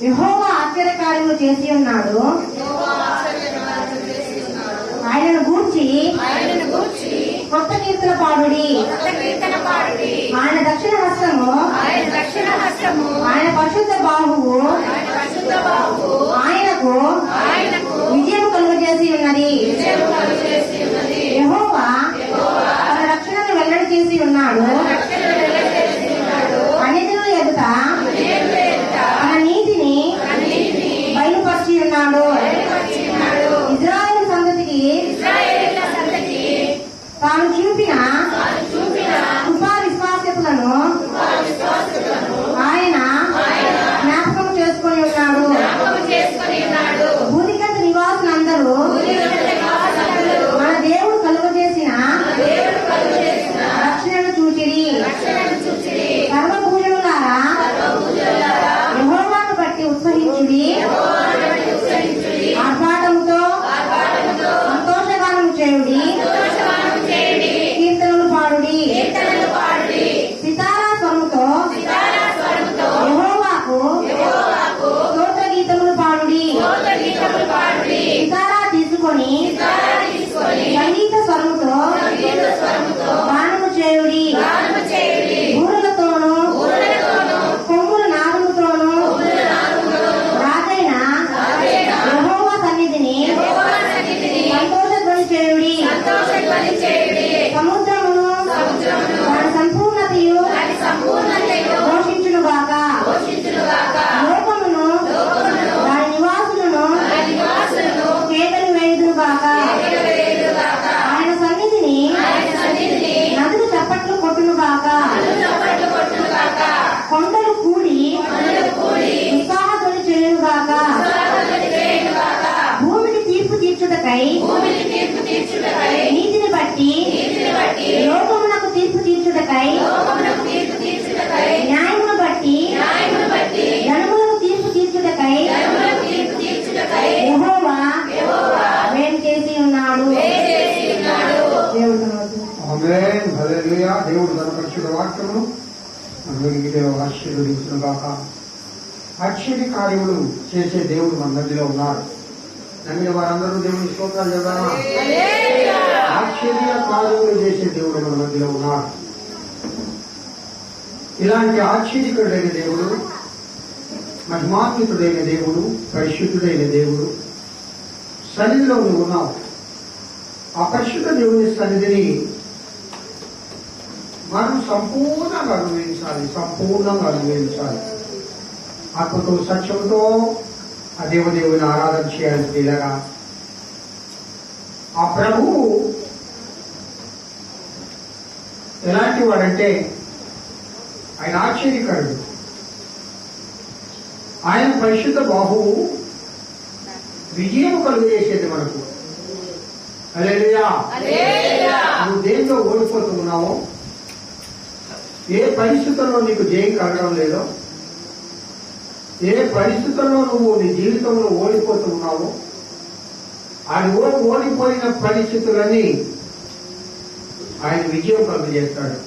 యెహోవా ఆశ్చర్యకార్యములు చేసి ఉన్నాడు. ఆయనను గూర్చి కొత్త కీర్తన పాడుడి. ఆయన దక్షిణ హస్తము, ఆయన పరిశుద్ధ బాహువు ఆయనకు విజయం కలుగజేసి ఉన్నది. యెహోవా తన రక్షణను వెల్లడి చేసి ఉన్నాడు. అన్యజనుల ఎదుట తన నీతిని బయలుపరిచి ఉన్నాడు. ఇజ్రాయేలు సంతతికి తాను చూపిన కృపా విశ్వాసతలను ఆయన జ్ఞాపకం చేసుకొని ఉన్నాడు. భూమికంత నివాసులందరూ మన దేవుడు కలుగజేసిన రక్షణను చూచిరి. సర్వభూషణులారా యెహోవాను బట్టి ఉత్సహించుడి. ఆర్భాటముతో సంతోషగానము చేయుడి. కీర్తనలు పాడుడి. సితారా స్వరముతో యెహోవాకు స్తోత్ర గీతములు పాడుడి. సితారా తీసుకొని సంగీత స్వరముతో గానము చేయుడి. ఊరులతోనూ కొమ్ముల నాదముతోనూ రాజైన యెహోవా సన్నిధిని సంతోషధ్వని చేయుడి. సముద్రమును దాని సంపూర్ణతయు ఘోషించునుగాక. లోకమును దాని నివాసులను కేకలు వేయుదురుగాక. ఆయన సన్నిధిని నదులు చప్పట్లు కొట్టునుగాక. కొండలు కూడి ఉత్సాహధ్వని చేయునుగాక. భూమికి తీర్పు తీర్చుటకై నీతిని బట్టి లోకమునకు తీర్పు తీర్చుటకై న్యాయమును బట్టి జనములకు తీర్పు తీర్చుటకై యెహోవా వేరు చేసి ఉన్నాడు. ఆమేన్. హల్లెలూయా. దేవుడు తన పరిశుద్ధ వాక్యమును ఆశీర్వదించును గాక. ఆశ్చర్య కార్యములు చేసే దేవుడు మన మధ్యలో ఉన్నాడు. నమ్మిన వారందరూ దేవుని స్తోత్రాలు చెప్తారా? ఆశ్చర్య కార్యములు చేసే దేవుడు మన మధ్యలో ఉన్నాడు. ఇలాంటి ఆశ్చర్యకరుడైన దేవుడు, మహిమాన్వితుడైన దేవుడు, పరిశుద్ధుడైన దేవుడు సన్నిధిలో నువ్వు ఉన్నావు. ఆ పరిశుద్ధ దేవుని సన్నిధిని మనం సంపూర్ణంగా అనుభవించాలి. ఆత్మతో సత్యంతో ఆ దేవదేవుని ఆరాధన చేయాలి. పిల్లగా ఆ ప్రభువు ఎలాంటి వాడంటే ఆయన ఆశ్చర్యకరుడు. ఆయన పరిశుద్ధ బాహువు విజయం కలుగజేసేది మనకు. హల్లెలూయా. నువ్వు దేంతో ఓడిపోతూ ఉన్నావో, ఏ పరిస్థితుల్లో నీకు జయం కలగడం లేదో, ఏ పరిస్థితుల్లో నువ్వు నీ జీవితంలో ఓడిపోతూ ఉన్నావో, అది ఓడిపోయిన పరిస్థితులని ఆయన విజయం కలుగజేస్తాడు.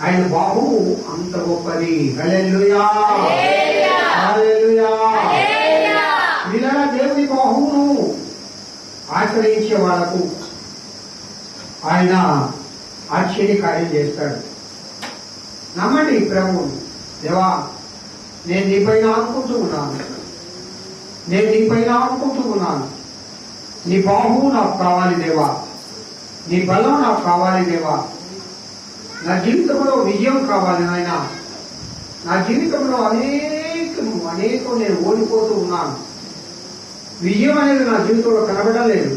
ఆయన బాహువు అంత గొప్పది. హల్లెలూయా. హల్లెలూయా. ఇలా దేవుని బాహువును ఆశ్రయించే వాళ్లకు ఆయన ఆశ్చర్య కార్యం చేస్తాడు. నమ్మండి ప్రభువును. దేవా, నేను నీపైన ఆనుకుంటూ ఉన్నాను. నీ బాహువు నాకు కావాలి దేవా. నీ బలం నాకు కావాలి దేవా. నా జీవితంలో విజయం కావాలి నాయన. నా జీవితంలో అనేకం నేను ఓడిపోతూ ఉన్నాను. విజయం అనేది నా జీవితంలో కనబడడం లేదు.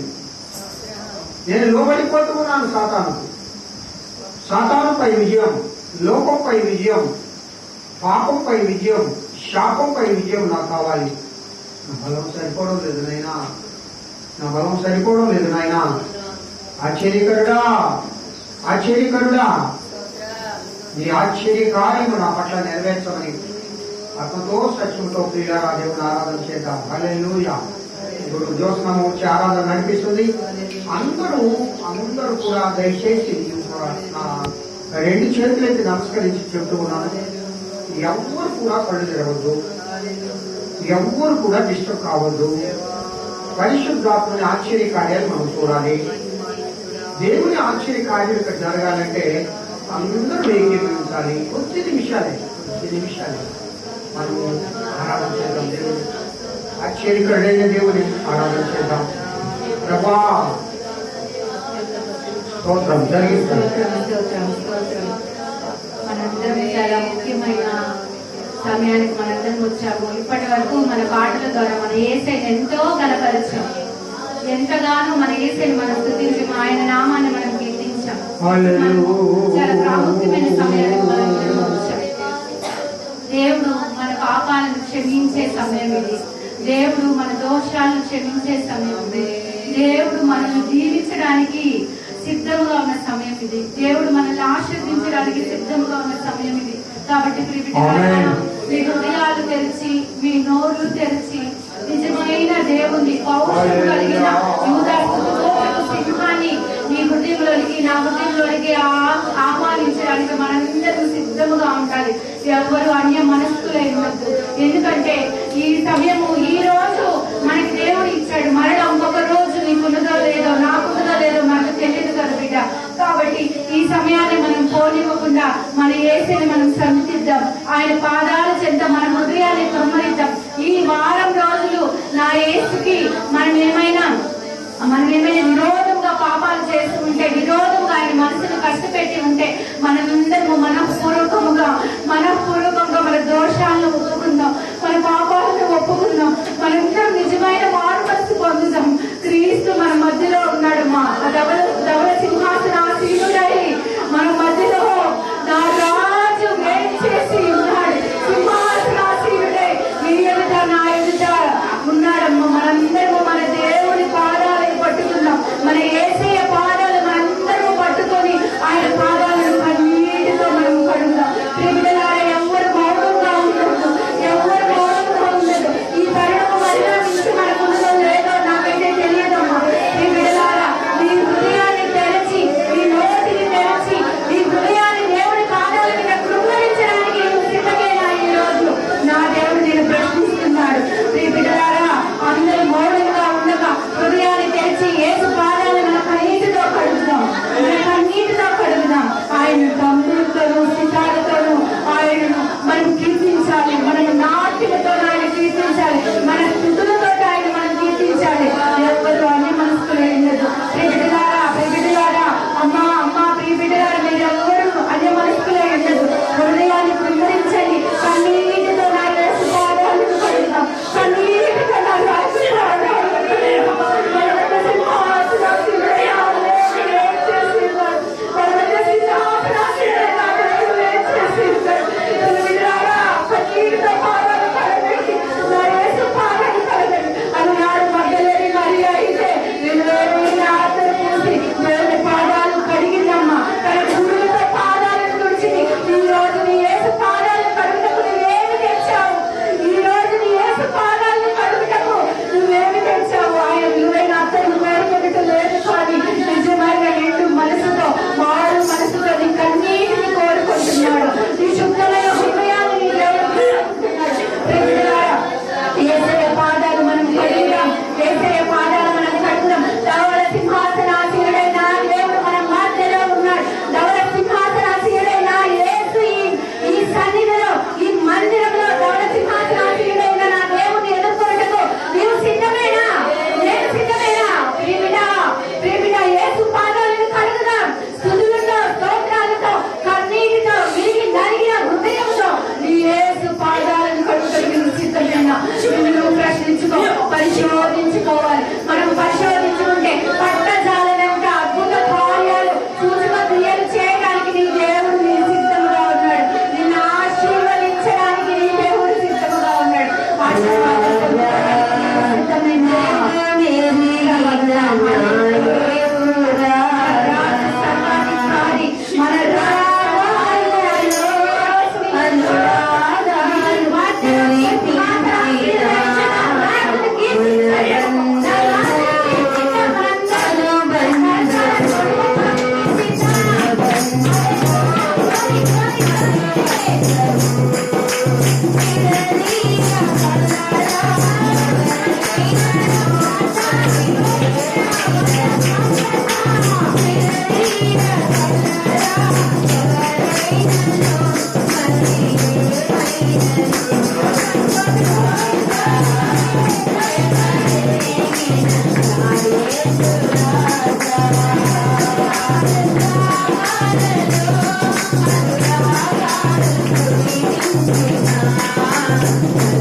నేను లోబడిపోతూ ఉన్నాను సాతానుపై విజయం, లోకంపై విజయం, పాపంపై విజయం, శాపంపై విజయం నాకు కావాలి. నా బలం సరిపోవడం లేదు నాయనా. ఆశ్చర్యకరుడా, నీ ఆశ్చర్య కార్యము నా పట్ల నెరవేర్చమని ఆత్మతో సత్యంతో ప్రియులారా దేవుని ఆరాధన చేద్దాం. హల్లెలూయా. ఇప్పుడు జ్యోత్స్నామం వచ్చి ఆరాధన నడిపిస్తుంది. అందరూ కూడా దయచేసి నా రెండు చేతులైతే నమస్కరించి చెప్తూ ఉన్నాను. ఎవరు కూడా కళ్ళు తెరవద్దు. ఎవ్వరు కూడా డిస్టర్బ్ కావద్దు. పరిశుద్ధాత్మని ఆశ్చర్య కార్యాలు మనం చూడాలి. దేవుని ఆశ్చర్య కార్యాలు ఇక్కడ జరగాలంటే అందరూ ఏకీభవించాలి. కొద్ది నిమిషాలే మనము ఆరాధన చేద్దాం. దేవుని ఆశ్చర్యకరుడైన దేవుని ఆరాధన చేద్దాం. ప్రభా స్తోత్రం జరిగిస్తాం. మనందరం చాలా ముఖ్యమైన సమయానికి మనందరం వచ్చాము. ఇప్పటి వరకు మన పాటల ద్వారా మన యేసయ్యను ఎంతో కనపరిచాం. ఎంతగానో మన యేసయ్యను మనం స్తుతించాం. ఆయన నామాన్ని మనం కీర్తించాం. చాలా ప్రాముఖ్యమైన సమయానికి మనందరం వచ్చాం. దేవుడు మన పాపాలను క్షమించే సమయం ఇది. దేవుడు మన దోషాలను క్షమించే సమయం ఇది. దేవుడు మనల్ని దీవించడానికి సిద్ధంగా ఉన్న సమయం ఇది. దేవుడు మనల్ని ఆశీర్వదించడానికి సిద్ధంగా ఉన్న సమయం ఇది. కాబట్టి మీ హృదయాలు తెరిచి, మీ నోరు తెరిచి, నిజమైన దేవుని పౌరుషం కలిగిన యూదాస్తోత్రపు సింహాన్ని మీ హృదయంలోనికి, నా హృదయంలోనికి ఆహ్వానించడానికి మనందరూ సిద్ధముగా ఉండాలి. ఎవరు అన్య మనస్కులై ఉండద్దు. ఎందుకంటే ఈ సమయము, ఈ రోజు మనకి దేవుడు ఇచ్చాడు. మరణం ఒక రోజు నీకున్నదో లేదో, నాకున్నదో లేదో మనకు తెలియదు కదా బిడ్డ. కాబట్టి ఈ సమయాన్ని మనం పోనివ్వకుండా మన యేసుని మనం సన్నిధిద్దాం. ఆయన పాదాల చెంత మన హృదయాన్ని కమ్మరిద్దాం. ఈ వారం రోజులు నా యేసుకి మనం ఏమైనా విరోధంగా పాపాలు చేస్తుంటే, విరోధంగా ఆయన మనసును కష్టపెట్టి ఉంటే, మనమందరము మనపూర్వకంగా మన దోషాలను ఒప్పుకుందాం, మన పాపాలను ఒప్పుకుందాం. మనందరం నిజమైన మారు మనసు పొందుదాం. క్రీస్తు మన మధ్యలో ఉన్నాడు. మా ధవల సింహాసనాసీనుడై మన మధ్యలో నా రాజు వేంచేసి ఉన్నాడు. సింహాసనాసీనుడై నీ ఎదుట, నా ఎదుట ఉన్నాడమ్మ. మనందరము మన దేవుని పాదాలను పట్టుకుందాం. మన యేసయ్య పాదాలు మనందరము పట్టుకొని ఆయన పాదాలు Thank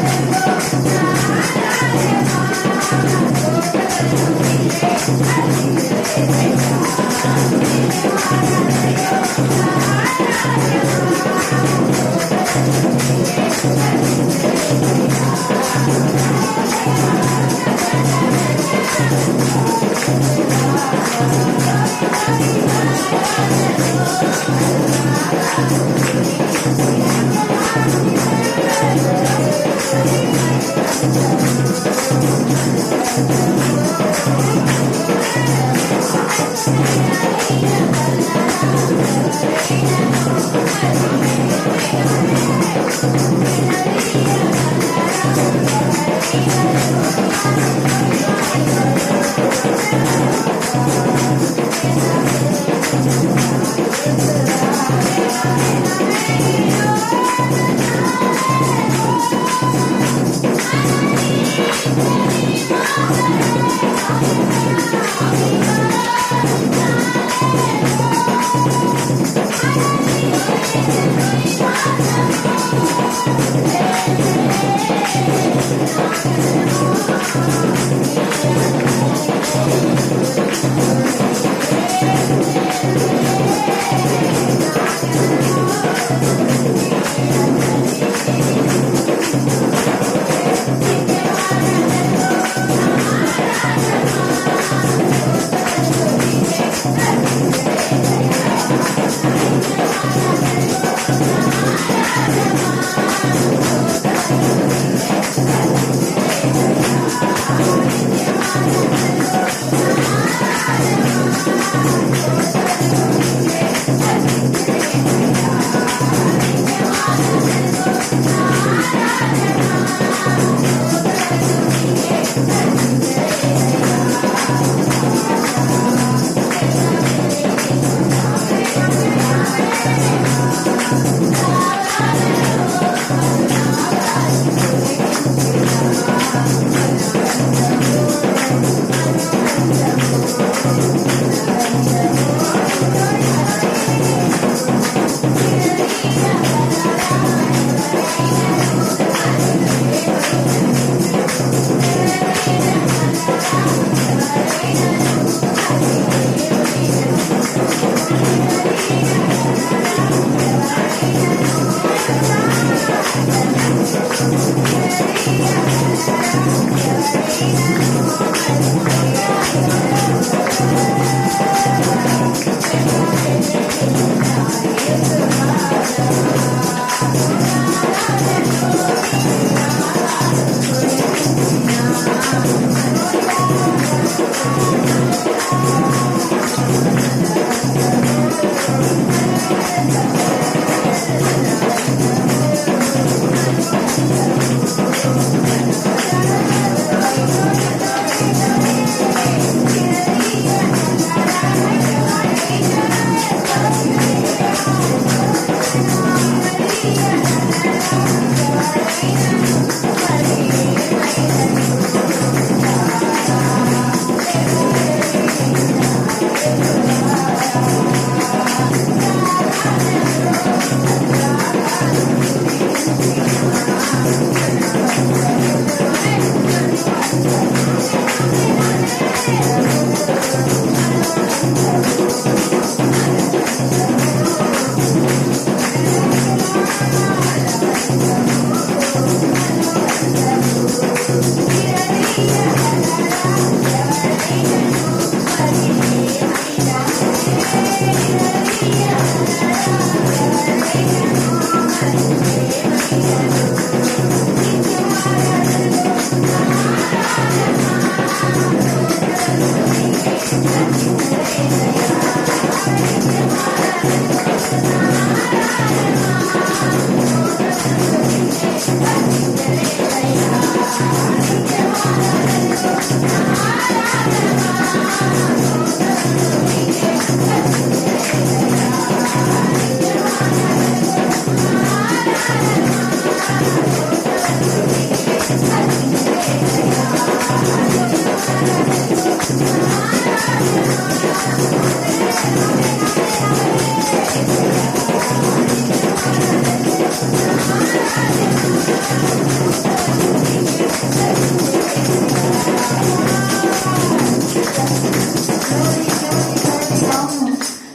you.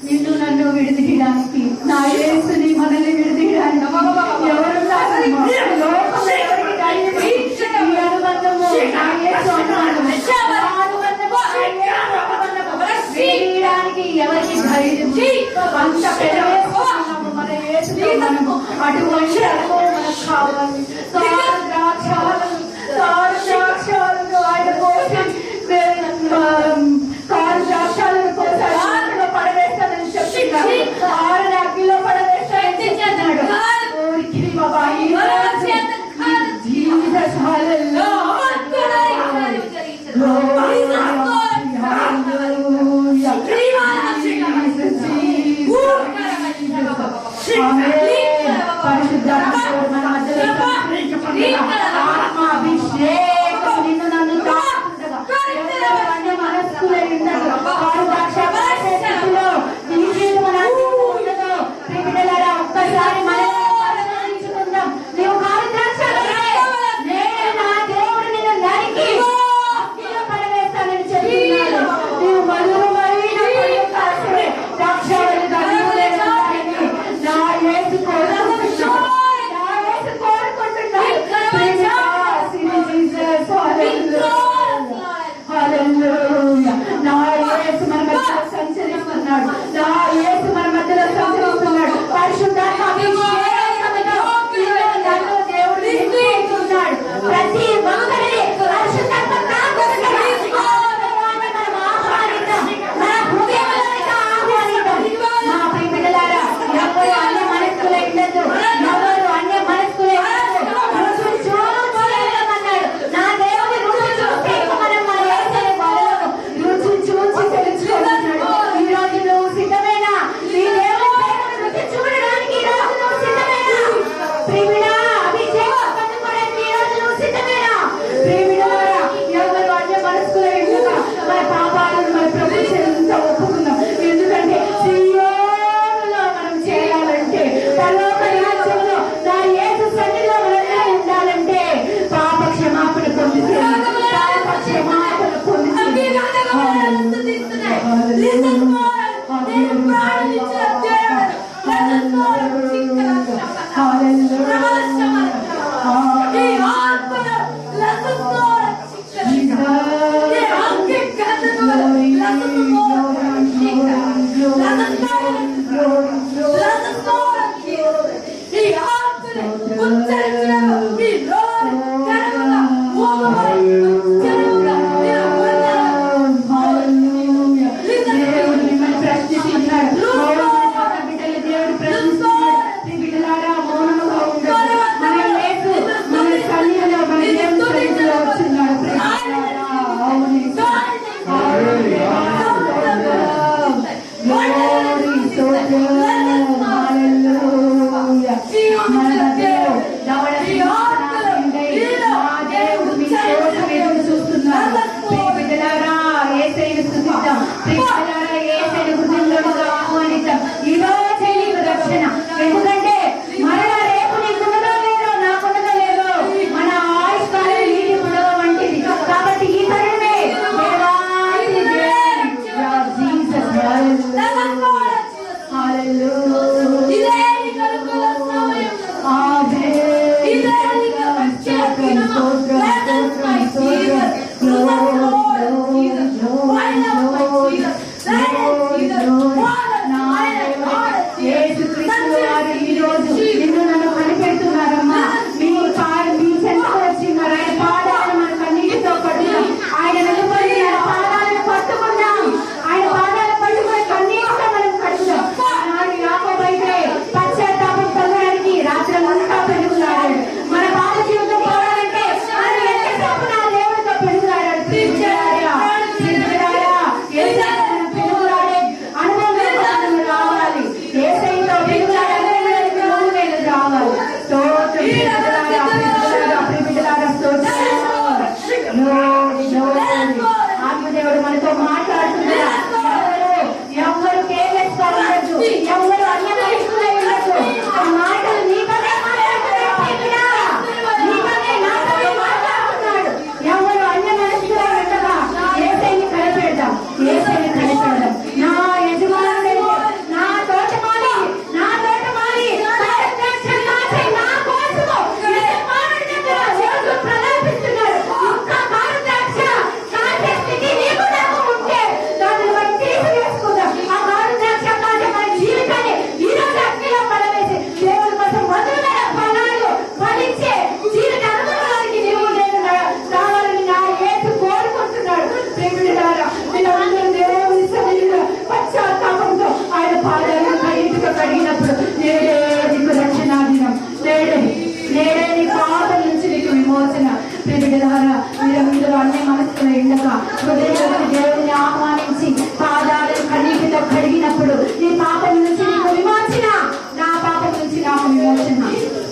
నిన్ను నన్ను విడదీయడానికి నా యేసుని మనల్ని విడదీయడానికి ఎవరున్నారు? లోకంలో ఎవరికి ధైర్యం? ఈ అనుబంధము నా యేసు అన్నాడు. ఆ అనుబంధము విడదీయడానికి ఎవరికి ధైర్యం? అంత పెద్దవేసుకున్నాము మన యేసుతో మనము. అటువంటి అనుభవం మనకు కావాలి. ద్రాక్షాలను ఆయన కోసి కారు ద్రాక్షాలను కోసి పడవేస్తానని చెప్తున్నాడు. ఆరు అగ్గిలో పడవేస్తానని చెప్తున్నాడు. ఆత్మాభిషేకం నిన్ను నన్ను తాకుతుండగా మనస్సులో ఉండదు. ఒక్కసారి మనం పరిశోధించుకుందాం. నీవు కారు ద్రాక్ష నేను నా దేవుడు నిన్ను నన్ను కనిపెడుతున్నారమ్మా. మీ చెంతకు వచ్చి మరి ఆయన పాదాలను మన కన్నీటితో కడుగుదాం. ఆయన వెలుపలి ఆయన పాదాలను పట్టుకుందాం. ఆయన పాదాలను పట్టుకుని కన్నీటితో మనం కడుగుదాం. ఆనాడు యాకోబు అయితే పశ్చాత్తాపం పొందడానికి రాత్రంతా పెరుగులాడాడు. మన పాప జీవితం పోవాలంటే మనం ఎంతసేపు నా దేవుడితో పెరుగులాడాడు. పెరుగులాడే అనుభవం రావాలి. ఏసైతో పెరుగులాడాలి, రావాలి. ఆత్మదేవుడు మనతో మాట్లాడుతున్నారు. ఎవరు కేర్లెస్ గా ఉండొచ్చు, ఎవరు అన్యమనస్కులై ఉండొచ్చు. ఆ మాటలు నీకనే నాతోనే మాట్లాడుతున్నాడు. ఎవరు అన్యమనస్కులై ఉండగా ఏసైని కనిపెడదాం, ఏసైని కనిపెడదాం. నా యజమానుడే నా తోటమాలి, నా తోటమాలి నా కోసము యజమానుడి దగ్గర రోజు ప్రలాపిస్తున్నాడు. ఇంకా కారుద్రాక్ష కాసే స్థితి నీకు నాకు ఉంటే దాన్ని మనం తీసివేసుకుందాం. ఆ కారుద్రాక్ష కాసే మన జీవితాన్ని ఈ రోజు అగ్నిలో పడవేసి దేవుడి కోసం మధురమైన ఫలాలు ఫలించే జీవిత అనుభవానికి నీవు నేను రావాలని నా యేసు కోరుకుంటున్నాడు. ప్రేమిలారా, మీరందరూ దేవుని సన్నిధిలో పశ్చాత్తాపంతో ఆయన పాదాలను కన్నీటితో కడిగినప్పుడు నేడే నీకు రక్షణ దినం, నేడే నీ పాపం నుంచి నీకు విమోచన. ప్రేమిలారా, మీరందరూ అన్ని మనసులో ఉండక హృదయంలోకి దేవుని ఆహ్వానించి పాదాలను కన్నీటితో కడిగినప్పుడు నీ పాపం నుంచి నీకు విమోచన, నా పాపం నుంచి నాకు విమోచన.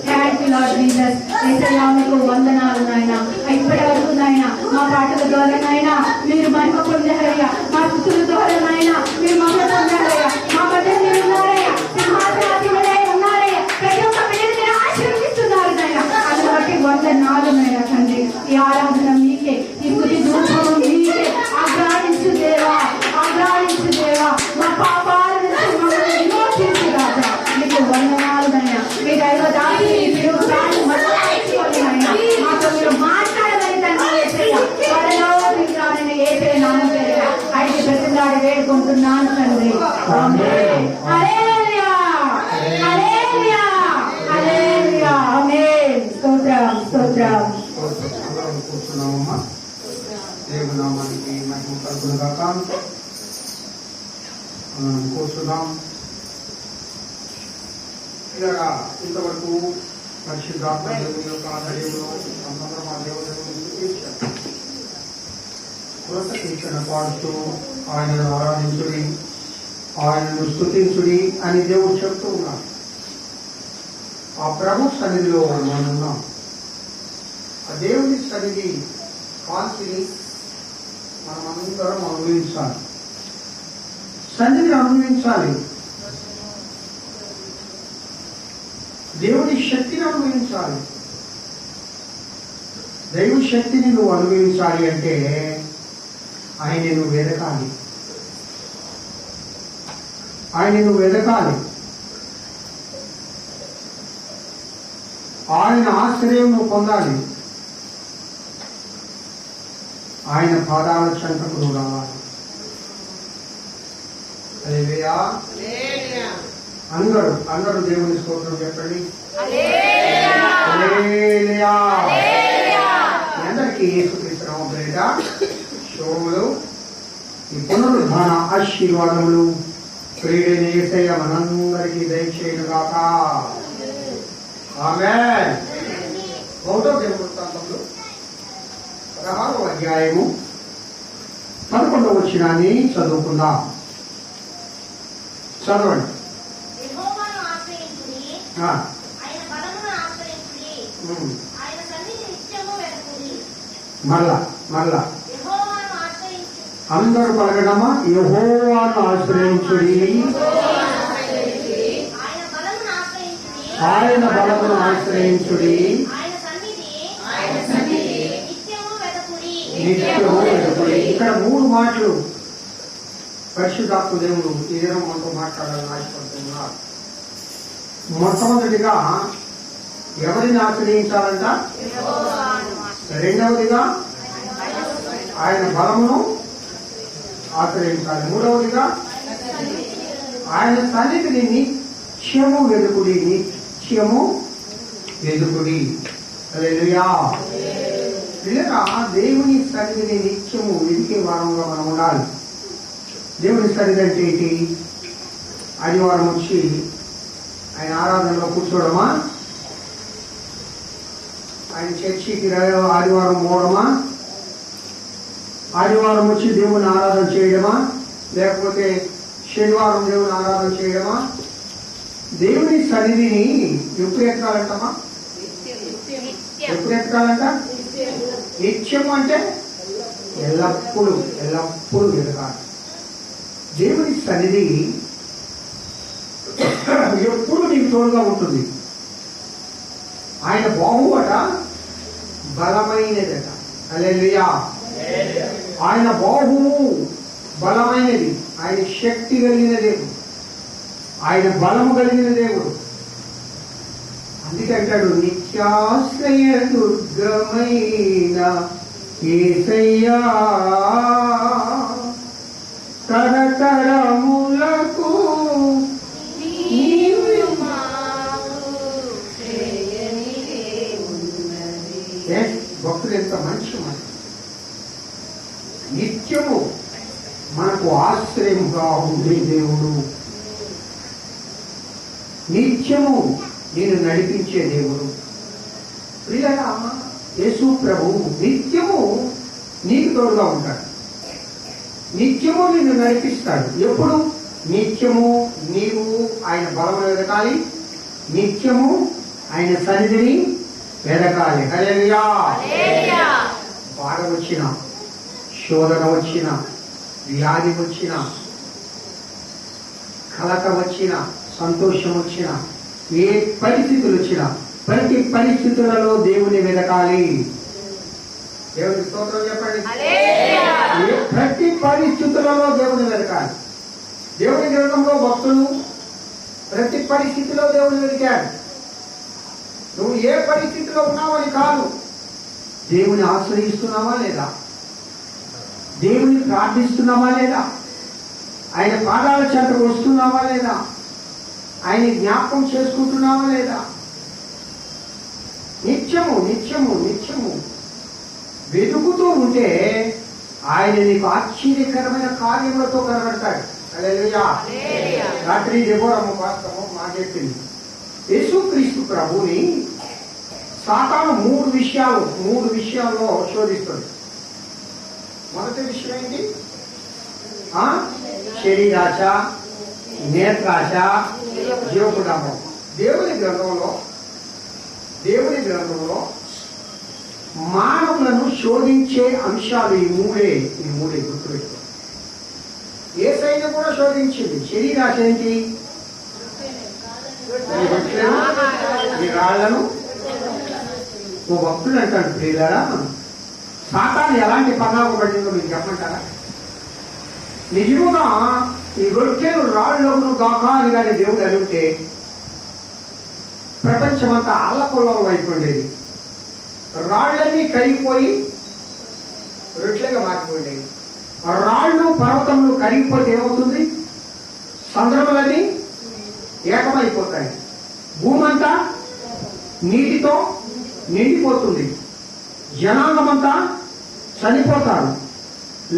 Thank you Lord Jesus. యేసయ్యా మీకు వందనాలు నాయన. ఇప్పటి వరకు నాయన మా పాటల ద్వారా నాయన మీరు మహిమ పొందారయ్యా. మా స్థుతుల ద్వారా నాయన మీరు మహిమ పొందారయ్యా. మా మధ్య మీరు ఉన్నారయ్యా. సింహాసనాధిపతులై ఉన్నారయ్యా. ప్రతి ఒక్క బిడ్డని ఆశీర్వదిస్తున్నారు నాయన. అందుని బట్టి వందనాలు నాయన తండ్రి. ఈ ఆరాధన మీకే, ఈ స్తుతి ధూపం మీకే. ఆగ్రహించు దేవా, ఆగ్రహించు దేవా. మా పాపాల నుంచి మమ్మల్ని విమోచించు రాజా. మీకు వందనాలు నాయన. మీ దైవ దాసి మీరు దాన్ని మర్చిపోయి నాయన మాతో మీరు మాట్లాడమని తండ్రి యేసయ్యా. త్వరలో మీకు రానని యేసయ్య నామం పేరిట అడిగి బ్రతిమలాడి వేడుకుంటున్నాను తండ్రి. ఆమేన్. హల్లెలూయా, హల్లెలూయా, హల్లెలూయా. ఆమేన్. స్తోత్రం, స్తోత్రం. అందరం కూర్చున్నామమ్మా. దేవుని నామానికి మహిమ కలుగును గాక. మనం కూర్చున్నాం. ఇలాగా ఇంతవరకు పరిశుద్ధాత్మ దేవుని యొక్క ఆధ్వర్యంలో సంబంధం ఆ దేవుని కొరత కీర్తన పాడుతూ ఆయనను ఆరాధించుడి, ఆయనను స్తుతించుడి అని దేవుడు చెప్తూ ఉన్నాడు. ఆ ప్రభు సన్నిధిలో మనం ఉన్నాం. ఆ దేవుని సన్నిధి కాంతిని మనం అందరం అనుభవించాలి. సన్నిధిని అనుభవించాలి. దేవుని శక్తిని అనుభవించాలి. దైవ శక్తిని నువ్వు అనుభవించాలి అంటే ఆయన నువ్వు వెదకాలి. ఆయన నువ్వు వెదకాలి. ఆయన ఆశ్రయం నువ్వు పొందాలి. ఆయన పాదాల చెంతకు నువ్వు రావాలి. హల్లెలూయా. అందరూ దేవుని స్తోత్రం చెప్పండి. హల్లెలూయా. అందరికీ యేసుక్రీస్తు నామమున పేరిట శుభములు. ఈ పునరుద్ధాన ఆశీర్వాదములు ప్రియుడైన యేసయ్య మనందరికీ దయచేయును గాక. ఆమేన్. 1వ దినవృత్తాంతములు 16వ అధ్యాయము 11వ వచనాన్ని చదువుకుందాం. చదవండి. యెహోవాను ఆశ్రయించుడి, ఆయన బలమును ఆశ్రయించుడి, ఆయన సన్నిధి నిత్యము వెతుకుడి. మరలా యెహోవాను ఆశ్రయించుడి. అందరూ పలకడమా. యెహోవాను ఆశ్రయించుడి, ఆయన బలమును ఆశ్రయించుడి, ఆయన బలమును ఆశ్రయించుడి, ఆయన సన్నిధి నిత్యము వెతుకుడి. నిత్యము వెతుకుడి. ఇక్కడ 3 మాటలు పరిశుద్ధాత్మ దేవుడు ఈ దినం మనతో మాట్లాడాలని ఆశపడుతున్నారు. మొట్టమొదటిగా ఎవరిని ఆశ్రయించాలంట? యెహోవాను. రెండవదిగా ఆయన బలమును ఆశ్రయించాలి. మూడవదిగా ఆయన సన్నిధిని నిత్యము వెదుకుడి. నిత్యము వెదుకుడి. హల్లెలూయా. లేదా దేవుని సన్నిధిని నిత్యము వెదికే వారంగా మనం ఉండాలి. దేవుని సన్నిధి అంటే ఏంటి? ఆదివారం వచ్చి ఆయన ఆరాధనలో కూర్చోవడమా? ఆయన చర్చికి ఆదివారం పోవడమా? ఆదివారం వచ్చి దేవుని ఆరాధన చేయడమా? లేకపోతే శనివారం దేవుని ఆరాధన చేయడమా? దేవుని సన్నిధిని ఎప్పుడు ఎక్కాలంటమా? ఎప్పుడు ఎక్కాలంట? నిత్యం అంటే ఎల్లప్పుడూ ఎల్లప్పుడూ ఎదగాలి. దేవుని సన్నిధి ఎప్పుడు నీకు తోడుగా ఉంటుంది. ఆయన బాహువట బలమైనదట. హల్లెలూయా. ఆయన బాహువు బలమైనది. ఆయన శక్తి కలిగిన దేవుడు. ఆయన బలము కలిగిన దేవుడు. అందుకంటాడు నిత్యాశ్రయ దుర్గమైన యేసయ్యా తరతరములకు భక్తులు ఎంత మంచి మాట. నిత్యము మనకు ఆశ్రయంగా ఉండే దేవుడు, నిత్యము నేను నడిపించే దేవుడు. ప్రియులారా, యేసు ప్రభు నిత్యము నీకు తోడుగా ఉంటాడు. నిత్యము నిన్ను నడిపిస్తాడు. ఎప్పుడు? నిత్యము నీవు ఆయన బలం వెదకాలి. నిత్యము ఆయన సన్నిధిని వెదకాలి. హల్లెలూయా. బాధ వచ్చిన, శోధన వచ్చిన, వ్యాధి వచ్చిన, కలత వచ్చిన, సంతోషం వచ్చిన, ఏ పరిస్థితులు వచ్చినా ప్రతి పరిస్థితులలో దేవుని వెదకాలి. దేవుని స్తోత్రం చెప్పండి. ప్రతి పరిస్థితులలో దేవుని వెదకాలి. దేవుని గ్రంథంలో భక్తులు ప్రతి పరిస్థితిలో దేవుని వెతికాడు. నువ్వు ఏ పరిస్థితిలో ఉన్నావని కాదు, దేవుని ఆశ్రయిస్తున్నావా లేదా, దేవుని ప్రార్థిస్తున్నావా లేదా, ఆయన పాదాల చెంతకు వస్తున్నావా లేదా, ఆయన జ్ఞాపకం చేసుకుంటున్నావా లేదా. నిత్యము నిత్యము నిత్యము వెతుకుతూ ఉంటే ఆయన నీకు ఆశ్చర్యకరమైన కార్యములతో కనబడతాడు. హల్లెలూయా. రాత్రి దెబోరమ్మ వాస్తవం మాట్లాడుతుంది. యేసుక్రీస్తు ప్రభుని సాతాను మూడు విషయాల్లో శోధిస్తుంది. మొదటి విషయం ఏంటి? శరీరాశ, నేత్రాశ, జీవకుడాపం. దేవుని గ్రంథంలో మానవులను శోధించే అంశాలు ఈ మూడే గుర్తుపెట్టుకో. యేసయ్యను కూడా శోధించింది. శరీరాశ ఏంటి? ఈ రాళ్లను ఓ భక్తుడు అంటాడు, ప్రియులారా, సాతాను ఎలాంటి పన్నాకు పడిందో మీకు చెప్పమంటారా? నిజముగా ఈ రొట్టెలు రాళ్ళను గాకా అని కానీ దేవుడు అడిగితే ప్రపంచమంతా అల్లకొల్లం అయిపోయిండేది. రాళ్ళన్నీ కరిగిపోయి రొట్టెలుగా మారిపోయిండేది. రాళ్ళు పర్వతములు కరిగిపోతే ఏమవుతుంది? సంద్రములన్నీ ఏకమైపోతాయి. భూమంతా నీటితో నిండిపోతుంది. జనాంగమంతా చనిపోతారు.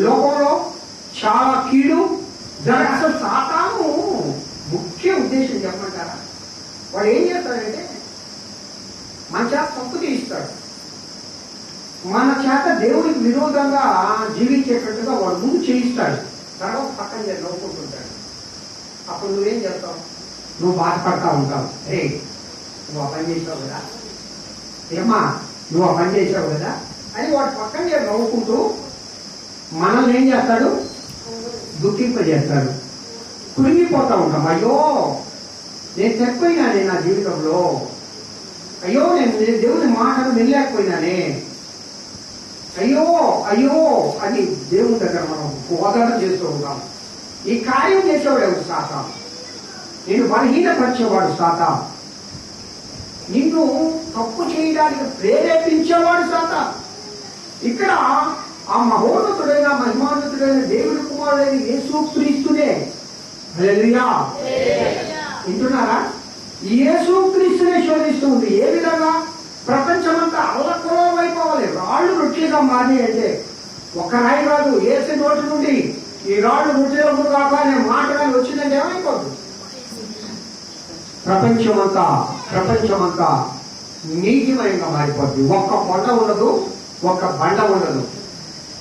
లోకంలో చాలా కీడు అసలు సాతాను ముఖ్య ఉద్దేశం చెప్పమంటారా? వాడు ఏం చేస్తాడంటే మన చేత తప్పు తీస్తాడు. మన చేత దేవుడికి విరోధంగా జీవించేటట్టుగా వాడు ముందు చేయిస్తాడు. తర్వాత పక్కన నవ్వుకుంటుంటాడు. అప్పుడు నువ్వేం చేస్తావు? నువ్వు బాధపడతా ఉంటావు. నువ్వు ఆ పని చేసావు కదా, ఏమ్మా నువ్వు ఆ పని చేసావు కదా అని వాడు పక్కన నవ్వుకుంటూ మనల్ని ఏం చేస్తాడు? దుఃఖింపజేస్తాడు. కృంగిపోతా ఉంటాం. అయ్యో నేను తప్పిపోయినానే నా జీవితంలో, అయ్యో నేను దేవుని మాటను వినలేకపోయినానే, అయ్యో అయ్యో అని దేవుని దగ్గర మనం బోధన చేస్తూ ఉంటాం. ఈ కార్యం చేసేవాడు ఎవరు? సాతాను. నేను బలహీనపరిచేవాడు సాతాను. నిన్ను తప్పు చేయడానికి ప్రేరేపించేవాడు సాతాను. ఇక్కడ ఆ మహోన్నతుడైన మహిమాన్వితుడైన దేవుడి కుమారుడైన యేసుక్రీస్తునే, హల్లెలూయా, వింటున్నారా? యేసుక్రీస్తునే శోధిస్తుంది. ఏ విధంగా? ప్రపంచమంతా అల్లకొలం అయిపోవాలి, రాళ్ళు రొట్టెలుగా మారి అంటే ఒక రాయి కాదు, యేసు నోటి నుండి ఈ రాళ్ళు రొట్టెలకు కాక అనే మాట కానీ వచ్చిందంటే ఏమైపోతుంది? ప్రపంచమంతా నీతిమయంగా మారిపోద్ది. ఒక్క కొండ ఉండదు, ఒక్క బండ ఉండదు,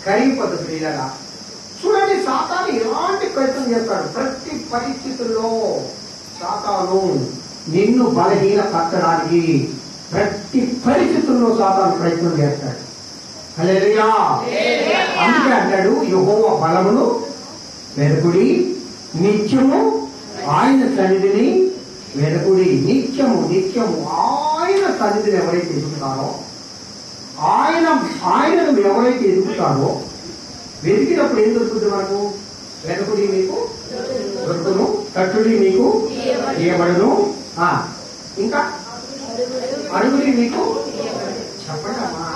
కరిగిపోతుంది. ప్రియులారా, చూడండి, సాతాను ఎలాంటి ప్రయత్నం చేస్తాడు. ప్రతి పరిస్థితుల్లో సాతాను నిన్ను బలహీనపరచడానికి ప్రతి పరిస్థితుల్లో సాతాను ప్రయత్నం చేస్తాడు. హల్లెలూయా. అందుకే అంటాడు, యెహోవా బలమును వెదకుడి, నిత్యము ఆయన సన్నిధిని వెదకుడి. నిత్యము ఆయన సన్నిధిని ఎవరైతే ఎదుగుతారో, ఆయనను ఎవరైతే ఎదుగుతారో, వెతికినప్పుడు ఏం దొరుకుతుంది మనకు? వెదకుడి మీకు దొరుకును, తట్టుడి మీకు ఇయ్యబడును, ఇంకా అడుగుడి మీకు చెప్పండి అమ్మా,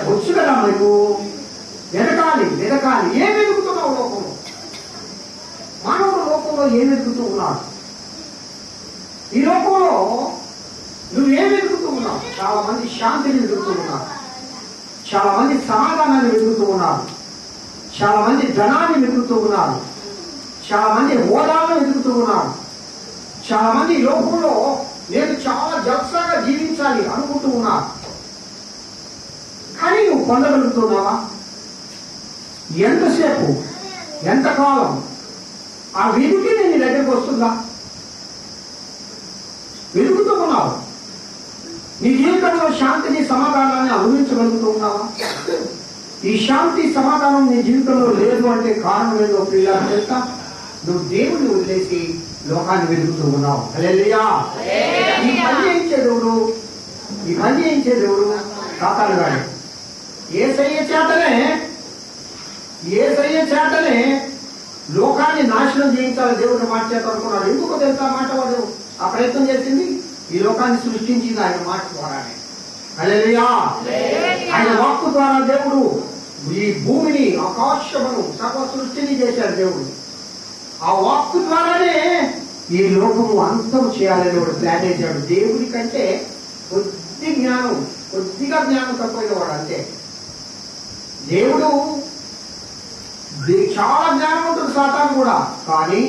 వచ్చు కదా మీకు. వెతకాలి. ఏం వెతుకుతున్నావు లోకంలో? మానవుడు లోకంలో ఏం వెతుకుతూ ఉన్నాడు? ఈ లోకంలో నువ్వేం వెతుకుతూ ఉన్నావు? చాలా మంది శాంతిని వెతుకుతూ ఉన్నారు, చాలా మంది సమాధానాన్ని వెతుకుతూ ఉన్నారు, చాలా మంది ధనాన్ని వెతుకుతూ ఉన్నారు, చాలా మంది హోదాలను వెతుకుతూ ఉన్నారు, చాలా మంది ఈ లోకంలో నేను చాలా జల్సాగా జీవించాలి అనుకుంటూ ఉన్నారు. కానీ నువ్వు పొందగలుగుతున్నావా? ఎంతసేపు, ఎంతకాలం ఆ వెతుకి నీ దగ్గరకు వస్తుందా? వెతుకుతూ ఉన్నావు. నీ జీవితంలో శాంతిని సమాధానాన్ని అనుభవించగలుగుతూ ఉన్నావా? ఈ శాంతి సమాధానం నీ జీవితంలో లేదు అంటే కారణం ఏదో పిల్లలు తెలుసా? నువ్వు దేవుడిని వదిలేసి లోకాన్ని వెతుకుతూ ఉన్నావు. హల్లెలూయా. ఈ పని చేయించే దేవుడు సాతాను గాడు. యేసయ్య చేతనే లోకాన్ని నాశనం చేయించాలి దేవుడిని మాట చేత అనుకున్నాడు. ఎందుకో తెలుసా? మాట వాడు ఆ ప్రయత్నం చేసింది. ఈ లోకాన్ని సృష్టించింది ఆయన మాట ద్వారానే. హల్లెలూయా. ఆయన వాక్కు ద్వారా దేవుడు ఈ భూమిని, ఆకాశమును, సర్వ సృష్టిని చేశాడు దేవుడు. ఆ వాక్కు ద్వారానే ఈ లోకము అంతం చేయాలని వాడు ప్లాన్ చేశాడు. దేవుడి కంటే కొద్దిగా జ్ఞానం తక్కువైన వాడు అంతే. దేవుడు చాలా జ్ఞానం ఉంటుంది సాతాను కూడా. కానీ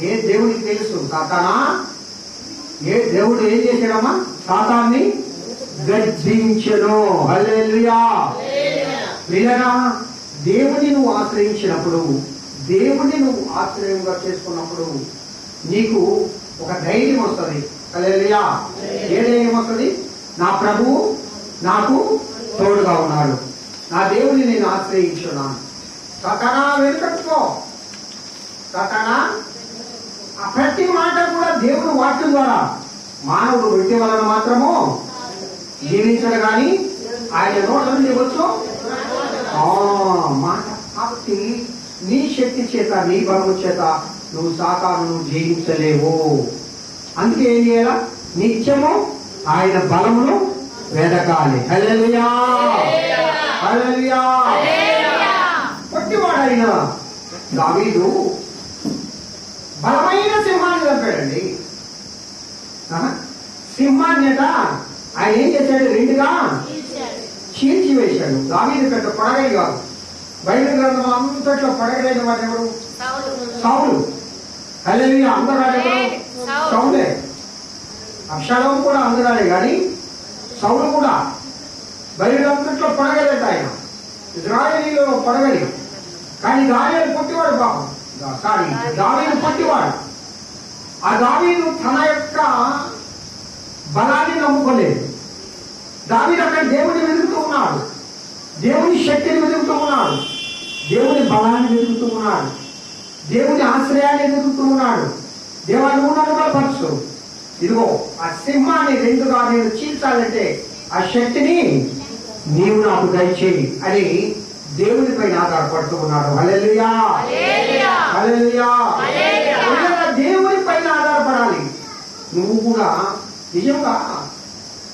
ఏ దేవుడికి తెలుసు సాతానా? ఏ దేవుడు ఏం చేశాడమ్మా? సాతాన్ని గర్జించెను. హల్లెలూయా. ప్రియరా, దేవుని నువ్వు ఆశ్రయించినప్పుడు, దేవుని నువ్వు ఆశ్రయంగా చేసుకున్నప్పుడు నీకు ఒక ధైర్యం వస్తుంది. హల్లెలూయా. ఏ ధైర్యం వస్తుంది? నా ప్రభువు నాకు తోడుగా ఉన్నాడు, నా దేవుని నేను ఆశ్రయించున్నాను. సాతానా వెనుకట్టుకో. సాతానా ఆ ప్రతి మాట కూడా దేవుడు వాక్యం ద్వారా. మానవుడు వింటే వలన మాత్రము జీవించడు కానీ ఆయన నోట్ల నుండి వచ్చు మాట. కాబట్టి నీ శక్తి చేత, నీ బలము చేత నువ్వు సాతాను జయించలేవు. అందుకే ఏం చేయాలా? నిత్యము ఆయన బలమును వెదకాలి. హల్లెలూయా. హల్లెలూయా. పొట్టివాడైన దావీదు బలమైన సింహాన్ని చంపాడండి. సింహాన్యత ఆయన ఏం చేశాడు? రెండుగా చీల్చి వేశాడు. దావీదు పెద్ద పడగై కాదు. బైబిల్ గ్రంథం అంతట్లో పడగలైన వాడు ఎవరు? సౌలు. హల్లెలూయా. అందరాడు ఎవరు? సౌలే. అబ్షాలోము కూడా అందరాడే కానీ సౌలు కూడా. బైబిల్ అంతట్లో పడగలేట ఆయన. ఇజ్రాయేలీలో పడగలి. కానీ దావీదు పొట్టివాడు పాపం. దావీదు పొట్టివాడు. ఆ దావీదు తన యొక్క బలాన్ని నమ్ముకోలేదు. దావీదు అక్కడ దేవుడిని వెతుకుతూ ఉన్నాడు, దేవుని శక్తిని వెతుకుతూ ఉన్నాడు, దేవుని బలాన్ని వెతుకుతూ ఉన్నాడు, దేవుని ఆశ్రయాన్ని వెతుకుతూ ఉన్నాడు. దేవా నువ్వు నన్ను బలపరచు. ఇదిగో ఆ సింహాన్ని రెండుగా నేను చీల్చాలంటే ఆ శక్తిని నీవు నాకు దయచేయి అని దేవుని పైన ఆధారపడుతూ ఉన్నాడు. హల్లెలూయా. హల్లెలూయా. దేవుని పైన ఆధారపడాలి. నువ్వు కూడా నిజంగా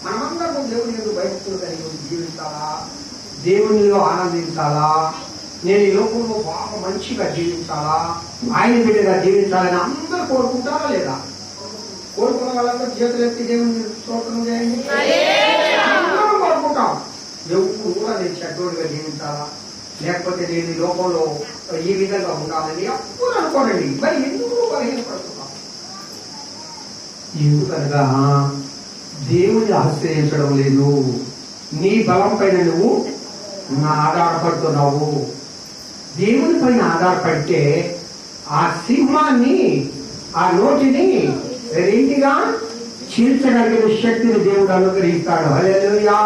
మనమందరం దేవుని ఎందుకు భయభక్తులు కలిగి జీవిస్తావా? దేవునిలో ఆనందించాలా, నేను ఈ లోకంలో బాగా మంచిగా జీవించాలా, ఆయన బిడ్డగా జీవించాలని అందరూ కోరుకుంటారా లేదా? కోరుకున్న వాళ్ళందరూ చేతులు ఎత్తి దేవుని స్తోత్రం చేయండి. అందరూ కోరుకుంటాం. ఎవరు కూడా నేను చెడ్డోడిగా జీవించాలా, లేకపోతే నేను ఈ లోకంలో ఈ విధంగా ఉండాలని ఎప్పుడు అనుకోనండి. మరి ఎందుకు బలహీనపడుతున్నాం? ఎందుకనగా దేవుని ఆశ్రయించడం లేదు. నీ బలం పైన నువ్వు ఆధారపడుతున్నావు. దేవుని పైన ఆధారపడితే ఆ సింహాన్ని, ఆ నోటిని రెండుగా చీల్చగలిగిన శక్తిని దేవుడు అనుగ్రహిస్తాడు. హల్లెలూయా.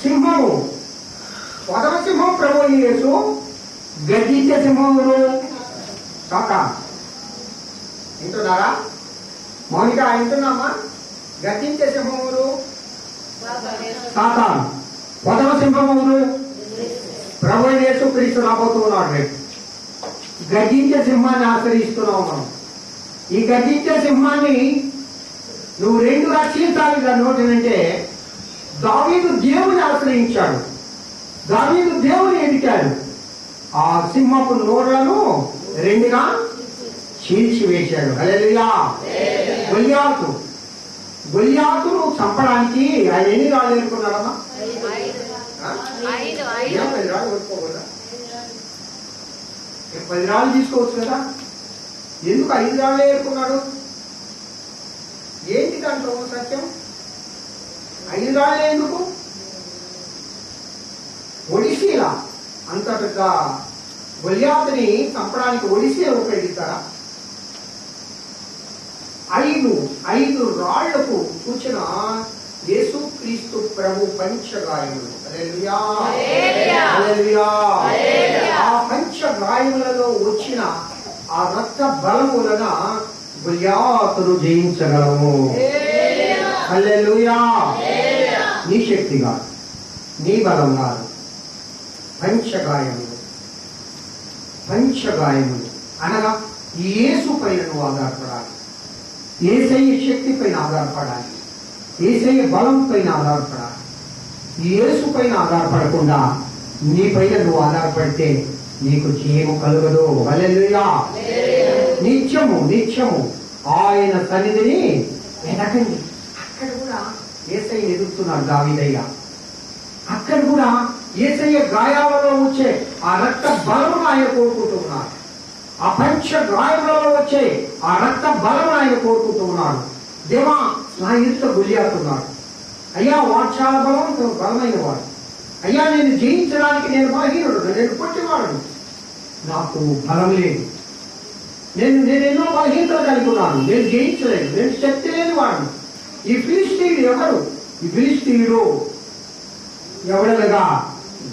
సింహము, మొదటి సింహం ప్రభువు యేసు, గర్జించే సింహములు సాతాను. వింటున్నారా? మౌనిక వింటున్నామా? గర్జించే సింహములు సాతాను, మొదటి సింహములు ప్రభువు యేసు క్రీస్తు రాబోతున్నాడు. రేపు గర్జించే సింహాన్ని ఆశ్రయిస్తున్నావు మనం. ఈ గర్జించే సింహాన్ని నువ్వు రెండుగా చీల్చాలి. దాని నోటినంటే దావీదు దేవుని ఆశ్రయించాడు, దావీదు దేవుని ఎదిగాడు. ఆ సింహపు నోళ్లను రెండుగా చీల్చివేశాడు. హల్లెలూయా. గొల్యాతును చంపడానికి ఆయన ఎన్ని రాళ్ళు ఎదుర్కొన్నాడమ్మా? 10 రాళ్ళు కొట్టుకోకూడదా? 10 రాళ్ళు తీసుకోవచ్చు కదా. ఎందుకు 5 రాళ్ళే ఎదుర్కొన్నాడు? ఏంటి దాంట్లో సత్యం? 5 రాళ్ళే ఎందుకు? ఒడిశీల అంత పెద్ద గొల్యాతుని చంపడానికి ఒడిశీల ఉపయోగిస్తారా? 5 రాళ్లకు సూచన యేసు క్రీస్తు ప్రభు పంచగాయములు. హల్లెలూయా. హల్లెలూయా. ఆ పంచగాయములలో వచ్చిన ఆ రక్త బలం వలన గొల్యాతును జయించగలము. హల్లెలూయా. నీ శక్తి కాదు, నీ బలం కాదు. పంచగాయములు, పంచగాయములు అనగా యేసు పైన నువ్వు ఆధారపడాలి, యేసయ్య శక్తి పైన ఆధారపడాలి, యేసయ్య బలం పైన ఆధారపడాలి. యేసు పైన ఆధారపడకుండా నీ పైన నువ్వు ఆధారపడితే నీకు జయము కలుగదు. హల్లెలూయా. నిత్యము నిత్యము ఆయన సన్నిధిని వెతకండి. అక్కడ కూడా యేసయ్య ఎదుగుతున్నాడు దావీదయ్య. అక్కడ కూడా యేసయ్య గాయాలలో వచ్చే ఆ రక్త బలం ఆయన కోరుకుంటున్నాడు. ఆ పంచ గాయములలో వచ్చే ఆ రక్త బలం ఆయన కోరుకుంటున్నాడు. దేవా, నా ఎదుట గొల్యాతున్నాడు. అయ్యా, వాడు చాలా బలమైన వాడు. అయ్యా, నేను జయించడానికి నేను బలహీనుడు, నేను పొట్టివాడు, నాకు బలం లేదు, నేను ఎన్నో బలహీనతలు కలిగి ఉన్నాను, నేను జయించలేదు, నేను శక్తి లేని వాడు. ఈ ఫిలిష్తీయుడు ఎవరు? ఈ ఫిలిష్తీయుడు ఎవడనగా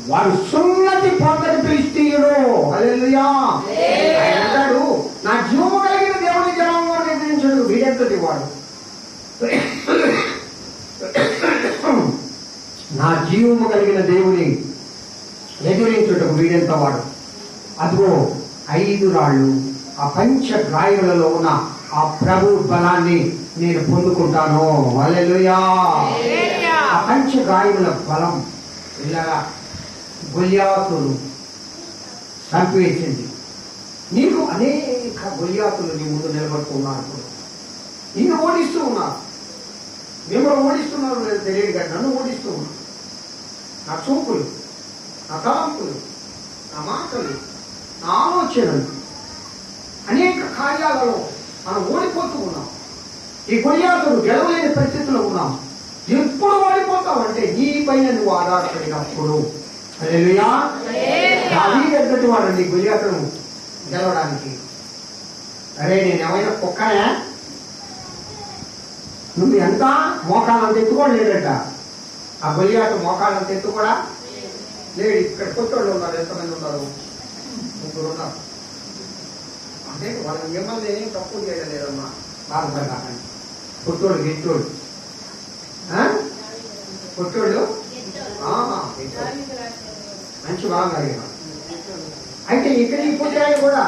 వాడు సున్నతి పొందని ఫిలిష్తీయుడు. హల్లెలూయా. ఆయన అంటాడు, నా జీవము కలిగిన దేవుని జనాంగం ఎదిరించాడు. వీడెంతటి వాడు? నా జీవము కలిగిన దేవుని ఎదిరించుటకు వీడెంత వాడు? అదిగో 5 రాళ్ళు, ఆ పంచ గాయములలో ఉన్న ఆ ప్రభు బలాన్ని నేను పొందుకుంటాను. హల్లెలూయా. ఆ పంచ గాయముల బలం ఇలాగా గొల్యాతును చంపివేసింది. నీకు అనేక గొల్యాతులు నీ ముందు నిలబడుతూ ఉన్నారు. నిన్ను ఓడిస్తూ ఉన్నారు. మిమ్మల్ని ఓడిస్తున్నారు లేదు తెలియదు కానీ నన్ను ఓడిస్తూ ఉన్నారు. నా చూపులు, నా తలంపులు, నా మాటలు, నా ఆలోచనలు, అనేక కార్యాలలో మనం ఓడిపోతూ ఉన్నాం. ఈ గొల్యాతులు గెలవలేని పరిస్థితిలో ఉన్నాం. ఎప్పుడు ఓడిపోతావంటే నీ పైన నువ్వు ఆధారపడినప్పుడు. హల్లెలూయా. దావీదు ఎద్దటి వాడండి గొల్యాతును గెలవడానికి. అరే, నేను ఏమైనా కుక్కనే? నువ్వు ఎంత మోకాలంత ఎత్తుకోవడం లేదంట. ఆ గొల్యాతు మోకాలంత ఎత్తు కూడా లేడు. ఇక్కడ కొట్టోళ్ళు ఉన్నారు. ఎంతమంది ఉన్నారు? 3 ఉన్నారు. అంటే వాళ్ళు మిమ్మల్ని ఏం తక్కువ చేయడం లేదమ్మా. బాధపడకండి. కొట్టోడు గెట్టోడు, కొట్టోళ్ళు మంచి బాగా అడిగిన. అయితే ఇక్కడ ఈ పుట్టాయన కూడా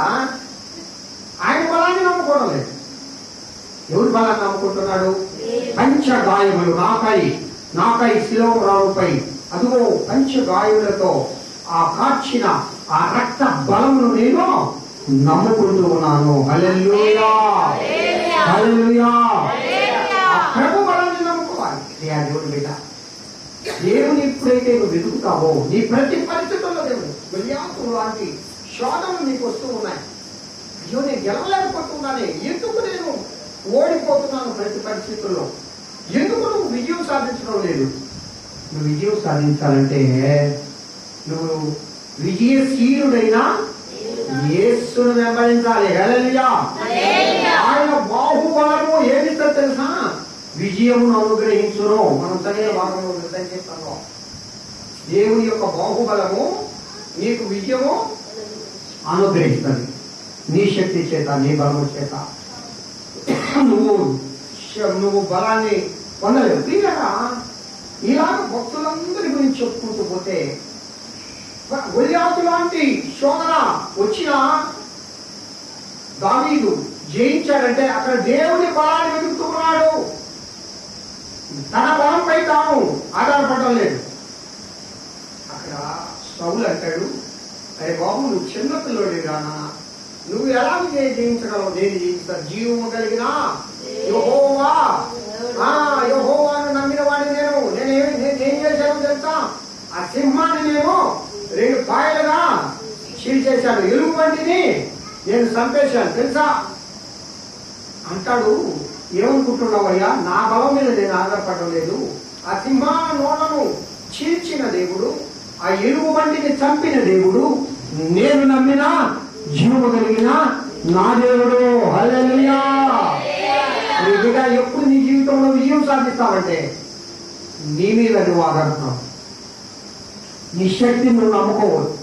ఆయన బలాన్ని నమ్ముకోవడం లేదు. ఎవరి బలాన్ని నమ్ముకుంటున్నాడు? పంచగాయములు నాపై నాకై శిలోరావుపై అదిగో పంచగాయులతో ఆ కార్చిన ఆ రక్త బలమును నేను నమ్ముకుంటూ ఉన్నాను. హల్లెలూయా, హల్లెలూయా. ఆ ప్రభు బలాన్ని నమ్ముకోవాలి. దేవుని బిడ్డ, దేవుని ఎప్పుడైతే నువ్వు వెతుకుతావో నీ ప్రతి పరిస్థితుల్లో దేవుడు గొలియాతు లాంటి శోధనలు నీకు వస్తూ ఉన్నాయి. అయ్యో నేను గెలవలేకపోతున్నానే, ఎందుకు నేను ఓడిపోతున్నాను ప్రతి పరిస్థితుల్లో, ఎందుకు నువ్వు విజయం సాధించడం లేదు? నువ్వు విజయం సాధించాలంటే నువ్వు విజయశీలుడైనా యేసును వెంబడించాలి. హల్లెలూయా. ఆయన బాహుబలము ఏమిటో తెలుసా? విజయమును అనుగ్రహించును. మనం చదివిన భాగంలో చేస్తాము. దేవుని యొక్క బాహుబలము నీకు విజయము అనుగ్రహిస్తుంది. నీ శక్తి చేత, నీ బలము చేత నువ్వు బలాన్ని పొందలేవు. తీరా ఇలాగ భక్తులందరి గురించి చెప్పుకుంటూ పోతే గొలియాతు లాంటి శోధన వచ్చిన దావీదు జయించాడంటే అక్కడ దేవుని బలాన్ని వెతుకుతున్నాడు. తన బలంపై తాను ఆధారపడడం లేదు. అక్కడ సౌలు అంటాడు, అరే బాబు నువ్వు చిన్నపిల్లోడి రానా, నువ్వు ఎలా జయించగలవు? నేను జయించాను. జీవము కలిగిన యెహోవా, యెహోవాను నమ్మిన వాడిని నేనేం చేశాను తెలుసా? ఆ సింహాన్ని నేను 2 పాయలుగా చీల్చేశాను, ఎలుగు వంటిని నేను చంపేశాను తెలుసా అంటాడు. ఏమనుకుంటున్నావయ్యా? నా బలం మీద నేను ఆధారపడడం లేదు. ఆ సింహాల నోళ్లను చీల్చిన దేవుడు, ఆ ఎలుగు వంటిని చంపిన దేవుడు, నేను నమ్మిన జీవము కలిగిన నా దేవుడు. హల్లెలూయా. ఎప్పుడు నీ జీవితంలో విజయం సాధిస్తావంటే నీ మీద నువ్వు ఆధారపడవు. నీ శక్తిని నువ్వు నమ్ముకోవద్దు.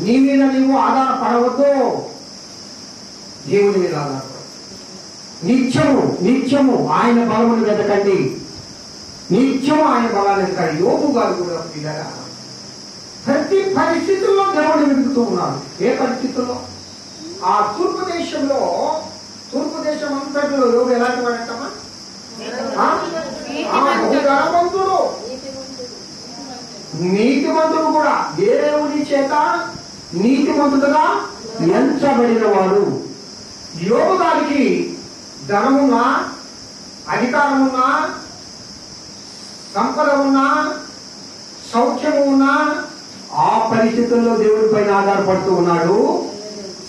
నీ మీద నువ్వు ఆధారపడవద్దు, దేవుని మీద ఆధారపడ. నిత్యము ఆయన బలమును వెతకండి. నిత్యము ఆయన బలాన్ని వెతకండి. యోబు గారు కూడా పిల్లగా ప్రతి పరిస్థితుల్లో దేవుడిని వెతుకుతూ ఉన్నారు. ఏ పరిస్థితుల్లో? ఆ తూర్పు దేశం అంతటిలో యోబు ఎలాంటి వాడంటమ్మా? ధనవంతుడు, నీతిమంతుడు కూడా దేవుని చేత నీతిమంతుడుగా ఎంచబడిన వాడు. యోబు గారికి ధనమున్నా, అధికారమున్నా, సంపద ఉన్నా, సౌఖ్యము ఉన్నా ఆ పరిస్థితుల్లో దేవుడి పైన ఆధారపడుతూ ఉన్నాడు.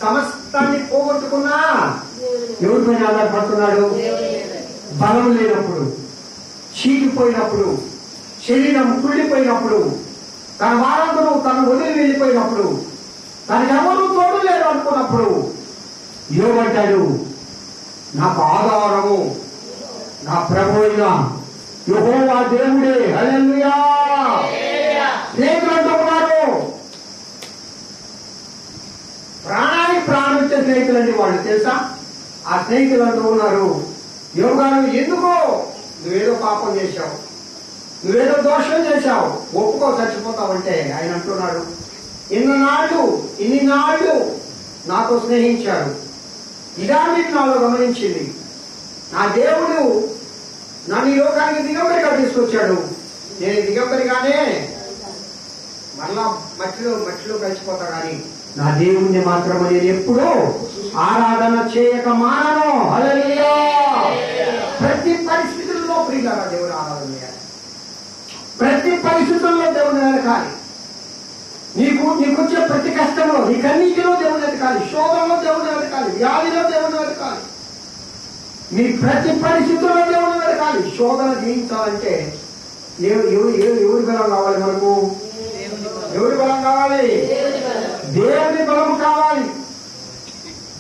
సమస్తాన్ని పోగొట్టుకున్నా ఎవరి పైన ఆధారపడుతున్నాడు? బలం లేనప్పుడు, చీలిపోయినప్పుడు, శరీరం కుళ్ళిపోయినప్పుడు, తన వారందరూ తను వదిలి వెళ్ళిపోయినప్పుడు, తనకెవరూ తోడు లేరు అనుకున్నప్పుడు యోబంటాడు, నాకు ఆధారము నా ప్రభు అయిన యెహోవా దేవుడే. హల్లెలూయా. స్నేహితులు అంటూ ఉన్నారు, ప్రాణానికి ప్రాణం ఇచ్చే స్నేహితులు అండి వాళ్ళు తెలుసా? ఆ స్నేహితులు అంటూ ఉన్నారు, యోగాను ఎందుకో నువ్వేదో పాపం చేశావు, నువ్వేదో దోషం చేశావు, ఒప్పుకో చచ్చిపోతావంటే ఆయన అంటున్నాడు, ఇన్ని నాళ్ళు నాతో స్నేహించాడు, ఇదాన్ని నాలో గమనించింది, నా దేవుడు నన్ను యోగానికి దిగంబరిగా తీసుకొచ్చాడు, నేను దిగంబరిగానే మళ్ళా మట్టిలో కలిసిపోతా కానీ నా దేవుణ్ణి మాత్రం నేను ఎప్పుడూ ఆరాధన చేయక మానను. హల్లెలూయా. ప్రతి పరిస్థితుల్లో ప్రియులారా దేవుడు ఆరాధన చేయాలి. ప్రతి పరిస్థితుల్లో దేవుని వెతకాలి. నీకు వచ్చే ప్రతి కష్టంలో, నీ కన్నీటిలో దేవుని వెతకాలి, శోధనలో దేవుని వెతకాలి, వ్యాధిలో దేవుని వెతకాలి, నీ ప్రతి పరిస్థితుల్లో దేవుని వెతకాలి. శోధన జయించాలంటే ఎవరి బలం కావాలి మనకు? ఎవరి బలం కావాలి? దేవుని బలం కావాలి.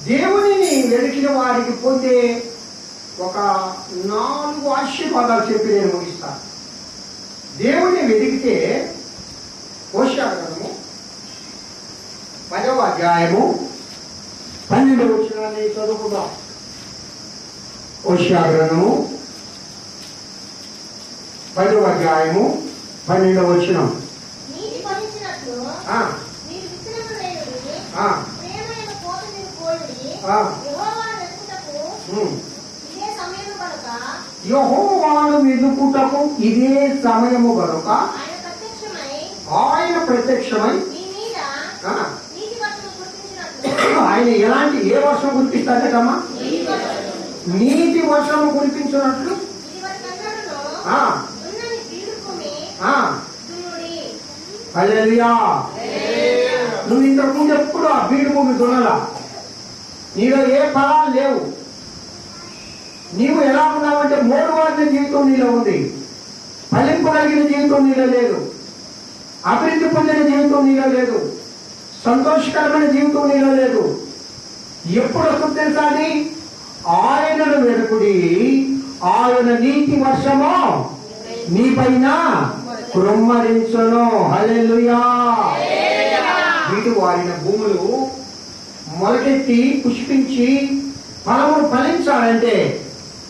దేవునిని వెతికిన వారికి పొందే ఒక 4 ఆశీర్వాదాలు చెప్పి నేను ముగిస్తాను. దేవుణ్ణి వెతికితే హోషేయ గ్రంథము 10వ అధ్యాయము 12వ వచనాన్ని చదువుకుందాం. హోషేయ గ్రంథము 10వ అధ్యాయము 12వ వచనం. నీటి ఫలించినట్లు మీరు విత్తనము వేయుడి, ప్రేమైన కోత మీరు కోయుడి, యెహోవాను వెతుకుటకు ఇదే సమయము కనుక యెహోవాను వెదుకుటకు ఇదే సమయము గనుక ఆయన ప్రత్యక్షమై మీ మీద ఆ, నీతి వర్షము కురిపించినట్లు ఆయన ఎలాంటి ఏ వర్షం కురిపిస్తాడటమ్మా? నీతి వర్షము కురిపించినట్లు. ఇదివరకన్నడును ఆ, దున్నని బీడు భూమి ఆ, దున్నుడి. హల్లెలూయా. నువ్వు ఇంతకు ముందు ఎప్పుడు ఆ బీడు భూమి దున్నలా, నీలో ఏ ఫలాలు లేవు. నీవు ఎలా ఉన్నావంటే మోడువాడిన జీవితం నీలో ఉంది, ఫలింపు కలిగిన జీవితం నీలో లేదు, అభివృద్ధి పొందిన జీవితం నీలో లేదు, సంతోషకరమైన జీవితం నీలో లేదు. ఎప్పుడు వస్తుంది తెలుసా? అది ఆయనను వెనుకుడి, ఆయన నీతి వర్షము నీ పైన కృమ్మరించును. హల్లెలూయా. వీటి వారిన భూములు మొలకెత్తి పుష్పించి ఫలమును ఫలించాలంటే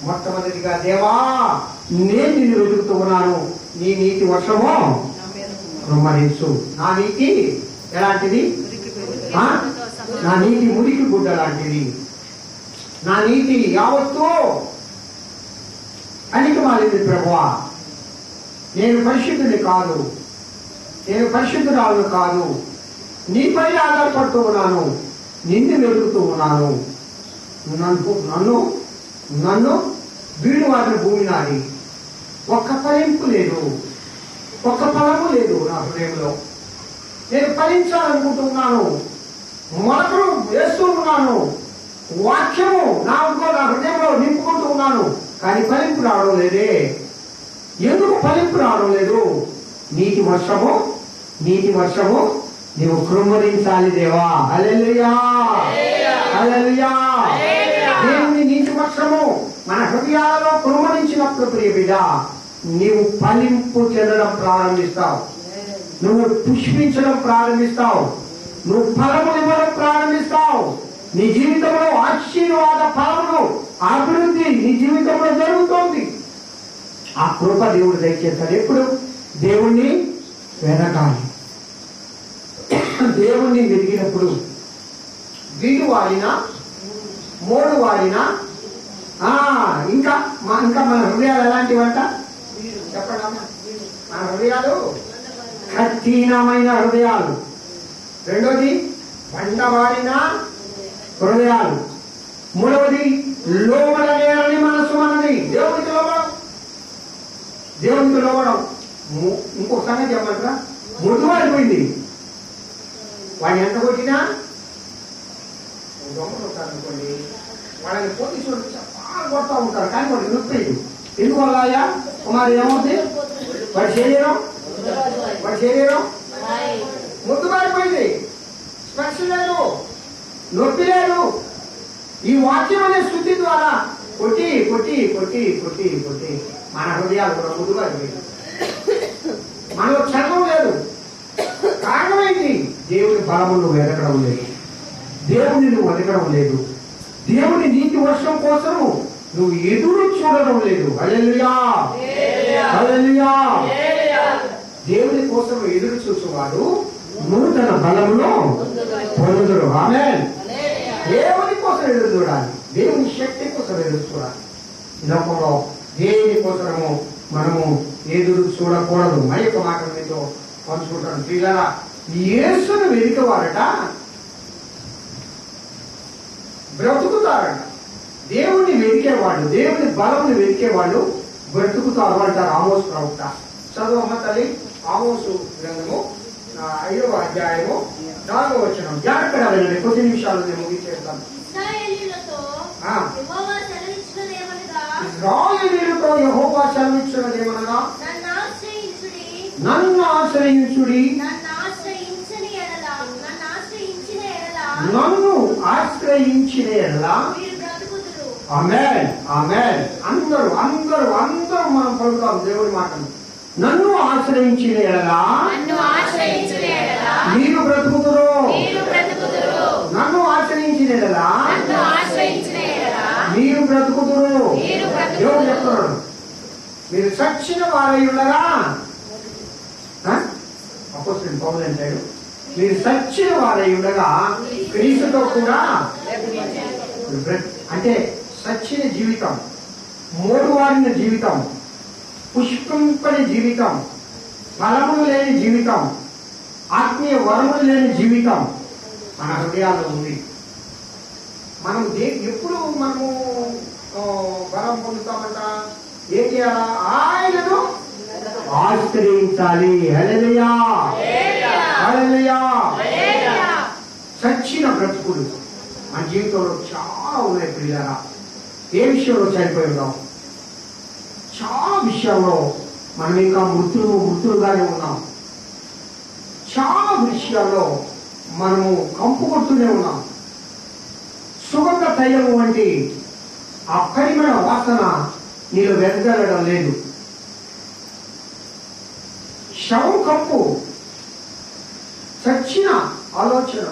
మొట్టమొదటిగా దేవా నేను నిన్ను వెతుకుతూ ఉన్నాను, నీ నీతి వర్షము కృమ్మరించు. నా నీతి ఎలాంటిది? ఆ? నా నీతి మురికి గుడ్డ లాంటిది. నా నీతి యావత్తు అనికి మారింది ప్రభువా. నేను పరిశుద్ధుని కాదు, నేను పరిశుద్ధురాలు కాదు, నీపై ఆధారపడుతూ ఉన్నాను, నిన్ను వెతుకుతూ ఉన్నాను. నన్ను నన్ను వీడు వాడిన భూమి నాది. ఒక్క ఫలింపు లేదు, ఒక్క ఫలము లేదు నా హృదయంలో. నేను ఫలించాలనుకుంటున్నాను, మొలకలు వేస్తూ ఉన్నాను, వాక్యము నా హృదయంలో నింపుకుంటూ ఉన్నాను, కానీ ఫలింపు రావడం లేదే. ఎందుకు ఫలింపు రావడం లేదు? నీతి వర్షము నీవు కృమ్మరించాలి దేవా. హల్లెలూయా, హల్లెలూయా. దేవుని నీతి వర్షము మన హృదయాలలో కృమ్మరించినప్పుడు ప్రియ బిడ్డ, నీవు ఫలింపు చెందడం ప్రారంభిస్తావు, నువ్వు పుష్పించడం ప్రారంభిస్తావు, నువ్వు ఫలములు ఇవ్వడం ప్రారంభిస్తావు. నీ జీవితంలో ఆశీర్వాద ఫలములు, అభివృద్ధి నీ జీవితంలో జరుగుతోంది. ఆ కృప దేవుడు దయచేస్తాడు. ఎప్పుడు దేవుణ్ణి వెనకాలి, దేవుణ్ణి వెతికినప్పుడు వీడు వాడినా మోడు వాడినా ఇంకా మన హృదయాలు ఎలాంటివంట చెప్పండి. మన హృదయాలు కఠినమైన హృదయాలు. రెండోది బండవాడిన హృదయాలు. మూడవది లోబడలేరని మనసు మనది. దేవునికి లోబడం. ఇంకొక సంగతి చెప్పమంటారా? ముద్దువాడిపోయింది. వాడిని ఎంత కొట్టినా దొంగ కొట్టారు అనుకోండి, వాళ్ళని పోలీసులు బాగా కొడతా ఉంటారు, కానీ వాడికి నొప్పి. ఎందువల్ల అయ్యా మరి ఏమవుతుంది? వాడి శరీరం ముద్దు మారిపోయింది, స్పర్శ లేదు, నొప్పి లేదు. ఈ వాక్యం అనే శుద్ధి ద్వారా కొట్టి కొట్టి కొట్టి కొట్టి కొట్టి మన హృదయాలు కూడా ముద్దు మారిపోయింది. మనలో చర్మం లేదు. కారణం ఏంటి? దేవుని బలము నువ్వు వెతకడం లేదు, దేవుని నువ్వు వెతకడం లేదు, దేవుని నీతి వర్షం కోసం నువ్వు ఎదురు చూడడం లేదు. హల్లెలూయా, హల్లెలూయా. దేవుని కోసం ఎదురు చూసేవాడు నూతన బలములో పొందుదురు. ఆమేన్. దేవుని కోసం ఎదురు చూడాలి, దేవుని శక్తి కోసం ఎదురు చూడాలి. లోకంలో దేని కోసము మనము ఎదురు చూడకూడదు. మరి యొక్క మాట మీతో పంచుకుంటాను. పిల్లరా, యేసును వెతికేవారట బ్రతుకుతారట. దేవుణ్ణి వెతికేవాళ్ళు, దేవుని బలముని వెతికేవాళ్ళు బ్రతుకుతారు అంటారు ఆమోసు ప్రవక్త. చదువమ్మ తల్లి, ఆమోసు గ్రంథము 5వ అధ్యాయము 4వ వచనం. జాగ్రత్తగా వెళ్ళండి, కొద్ది నిమిషాలు నేను ముగించేస్తాను. ఇశ్రాయేలీయులతో యెహోవా సెలవిచ్చినదేమనగా, ఇశ్రాయేలీయులతో యెహోవా సెలవిచ్చినదేమనగా, నన్ను ఆశ్రయించుడి, నన్ను ఆశ్రయించిన ఎడల మీరు బ్రతుకుదురు. ఆమేన్, ఆమేన్. అందరూ అందరూ అందరూ మనం పలుకుతాం దేవుడి మాటను. నన్ను ఆశ్రయించిన ఎడల మీరు బ్రతుకుదురు. నన్ను ఆశ్రయించిన ఎడల మీరు బ్రతుకుదురు. దేవుడు చెప్తున్నాడు, మీరు చచ్చిన వారై ఉండగా, అపోస్తలుడు పౌలు అంటాడు, మీరు చచ్చిన వారై ఉండగా క్రీస్తుతో కూడా, అంటే సచ్చిన జీవితం, మోడువారిన జీవితం, పుష్పింపని జీవితం, ఫలములు లేని జీవితం, ఆత్మీయ వరములు లేని జీవితం మన హృదయాల్లో ఉంది. మనం ఎప్పుడు మనము బలం పొందుతామంట? ఏం చేయాలా? ఆయనను ఆశ్రయించాలి. హల్లెలూయా, హల్లెలూయా. చచ్చిన బ్రతుకులు మన జీవితంలో చాలా ఉన్నాయి ప్రియులారా. ఏ విషయంలో చనిపోయి ఉన్నాం? చాలా విషయాల్లో మనం ఇంకా మృతులుగానే ఉన్నాం. చాలా విషయాల్లో మనము కంపు కొడుతూనే ఉన్నాం. సుగంధ తైలము వంటి ఆ పరిమళ వాసన నీలో వెదజల్లడం లేదు. శవం కంపు, చచ్చిన ఆలోచన.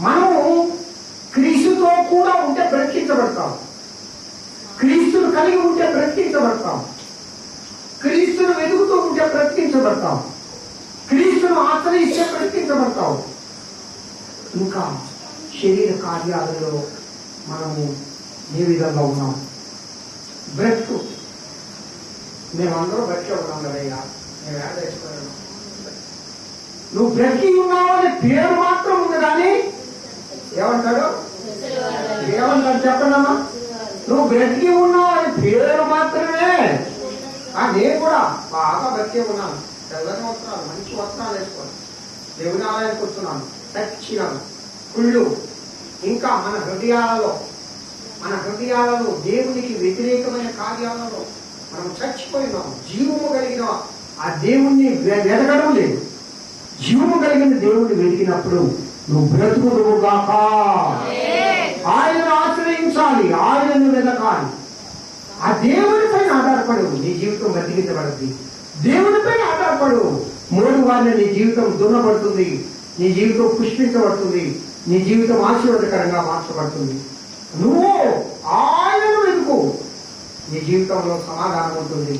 మనము క్రీస్తుతో కూడా ఉంటే బ్రతికించబడతాం. క్రీస్తును కలిగి ఉంటే బ్రతికించబడతాం. క్రీస్తును వెతుకుతూ ఉంటే బ్రతికించబడతాం. క్రీస్తును ఆశ్రయిస్తే బ్రతికించబడతాం. ఇంకా శరీర కార్యాలలో మనము ఏ విధంగా ఉన్నాం? బ్రతుకు. మేమందరూ బ్రతికే ఉన్నాం కదయ్యా, మేము యాడ్ చేసుకోలేము. నువ్వు బ్రతికి ఉన్నావు అనే పేరు మాత్రం ఉంది, కానీ ఏమంటాడు? చెప్పండమ్మా. నువ్వు బ్రతికి ఉన్నావు అనే పేరు మాత్రమే. నేను కూడా బాగా బ్రతికే ఉన్నాను. తెల్లని వస్త్రాలు, మంచి వస్త్రాలు వేసుకోను, దేవుని ఆలయానికి వస్తున్నాను, చచ్చినాను కుళ్ళు. ఇంకా మన హృదయాలలో దేవునికి వ్యతిరేకమైన కార్యాలలో మనం చచ్చిపోయినాం. జీవము కలిగిన ఆ దేవుణ్ణి వెతకడం లేదు. జీవము కలిగిన దేవుణ్ణి వెతికినప్పుడు నువ్వు బ్రతుకుడుగాక. ఆయనను ఆశ్రయించాలి, ఆయనను వెతకాలి. ఆ దేవుని పైన ఆధారపడు, నీ జీవితం బ్రతికించబడుతుంది. దేవునిపై ఆధారపడు. మూడు వారిని నీ జీవితం దున్నబడుతుంది, నీ జీవితం పుష్పించబడుతుంది, నీ జీవితం ఆశీర్వాదకరంగా మార్చబడుతుంది. నువ్వు ఆయనను వెతుకు, నీ జీవితంలో సమాధానం ఉంటుంది.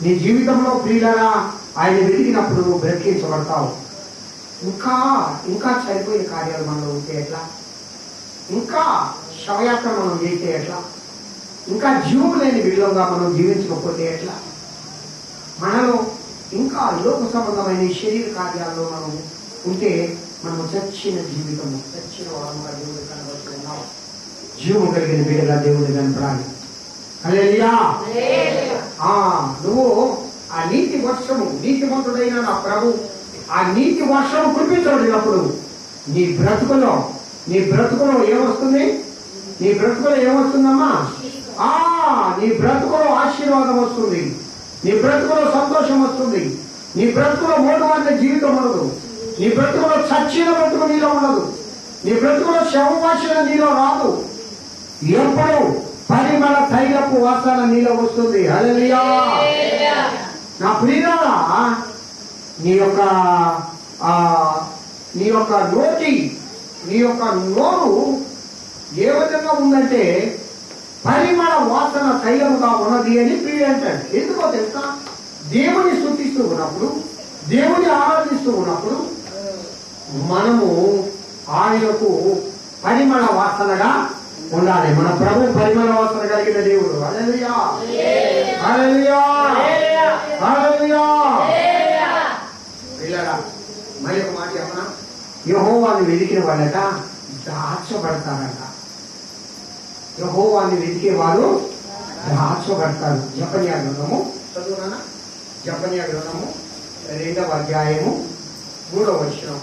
నీ జీవితంలో ప్రియులారా ఆయన వెతికినప్పుడు నువ్వు బ్రతికించబడతావు. ఇంకా చనిపోయిన కార్యాలు మనలో ఉంటే ఎట్లా? ఇంకా శవయాత్ర మనం చేస్తే ఎట్లా? ఇంకా జీవం లేని విలువగా మనం జీవించకపోతే ఎట్లా? మనలో ఇంకా లోక సంబంధమైన శరీర కార్యాల్లో మనం ఉంటే మనం చచ్చిన జీవితము, చచ్చిన వారముగా దేవుడు కనబడుతున్నాం. జీవము కలిగిన బిడ్డగా దేవుడు కనపడాలి. హల్లెలూయా. నువ్వు ఆ నీతి వర్షము, నీతిమంతుడైన నా ప్రభు ఆ నీతి వర్షము కురిపించబడినప్పుడు నీ బ్రతుకులో ఏమొస్తుంది? నీ బ్రతుకులో ఏమొస్తుందమ్మా? నీ బ్రతుకులో ఆశీర్వాదం వస్తుంది, నీ బ్రతుకులో సంతోషం వస్తుంది, నీ బ్రతుకులో మూడు జీవితం ఉండదు, నీ బ్రతుకులో చచ్చిన బ్రతుకు నీలో ఉండదు, నీ బ్రతుకులో శవవాసన నీలో రాదు. ఎప్పుడు పరిమళ తైలపు వాసన నీలో వస్తుంది. హల్లెలూయా. నా ప్రియులారా, నీ యొక్క నోరు ఏ విధంగా ఉందంటే పరిమళ వాసన తైలముగా ఉన్నది అని ప్రియుడు అంటాడు. ఎందుకో తెలుసా? దేవుని స్తుతిస్తూ ఉన్నప్పుడు, దేవుని ఆరాధిస్తూ ఉన్నప్పుడు మనము ఆయనకు పరిమళ వాసనగా ఉండాలి. మన ప్రభు పరిమళ వాసన కలిగిన దేవుడు. హల్లెలూయా, హల్లెలూయా, హల్లెలూయా. పిల్లరా, మరి ఒక మాట చెప్పనా? యెహోవాను వెతికిన వాళ్ళట దాచబడతారట. యెహోవాను వెతికే వారు దాచబడతారు. జపన్యా గ్రంథము చదువునా? జపన్యా గ్రంథము 2వ అధ్యాయము 3వ వచనం.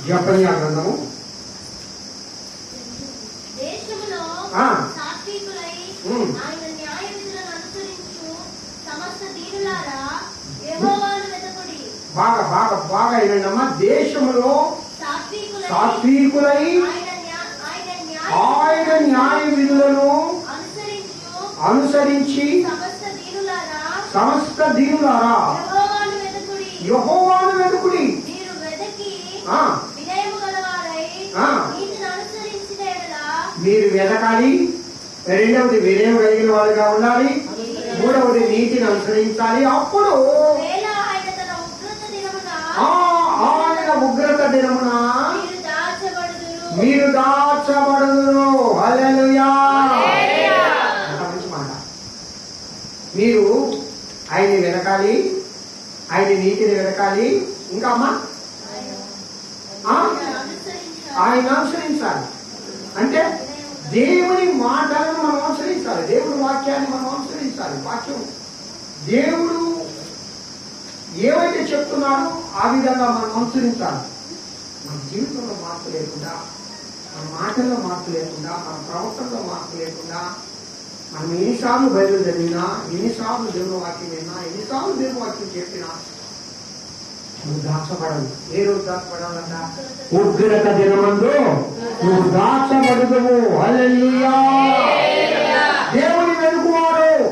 జపన్యా గ్రంథము. దేశములో సాత్వికులై ఆయన న్యాయ విధులను అనుసరించు సమస్త దీనులారా యెహోవాను వెతకుడి. బాగా వినండమ్మా. దేశములో సాత్వికులై ఆయన న్యాయ విధులను అనుసరించి సమస్త దీనులారా యెహోవాను వెతుకుడి. మీరు వెతకాలి. రెండవది వినయం కలిగిన వాళ్ళుగా ఉండాలి. మూడవది నీతిని అనుసరించాలి. అప్పుడు ఆయన ఉగ్రత దినమున మీరు దాచబడుదురు. హల్లెలూయా. ఆయన వెనకాలి, ఆయన నీతిని వెనకాలి. ఇంకా అమ్మా ఆయన అనుసరించాలి. అంటే దేవుని మాటలను మనం అనుసరించాలి, దేవుడి వాక్యాన్ని మనం అనుసరించాలి. వాక్యం దేవుడు ఏవైతే చెప్తున్నాడో ఆ విధంగా మనం అనుసరించాలి. మన జీవితంలో మార్పు లేకుండా, మన మాటల్లో మార్పు లేకుండా, మన ప్రవర్తనలో మార్పు లేకుండా, మనం ఎన్నిసార్లు బైబిల్ చదివినా, ఎన్నిసార్లు దేవుని వాక్యం విన్నా, ఎన్నిసార్లు దేవుని వాక్యం చెప్పినా నువ్వు దాచబడవు. ఏ రోజు దాచబడాలంట? ఉగ్రత దినమందు నువ్వు దాచబడదువు. హల్లెలూయా. దేవుని వెనుకువారు,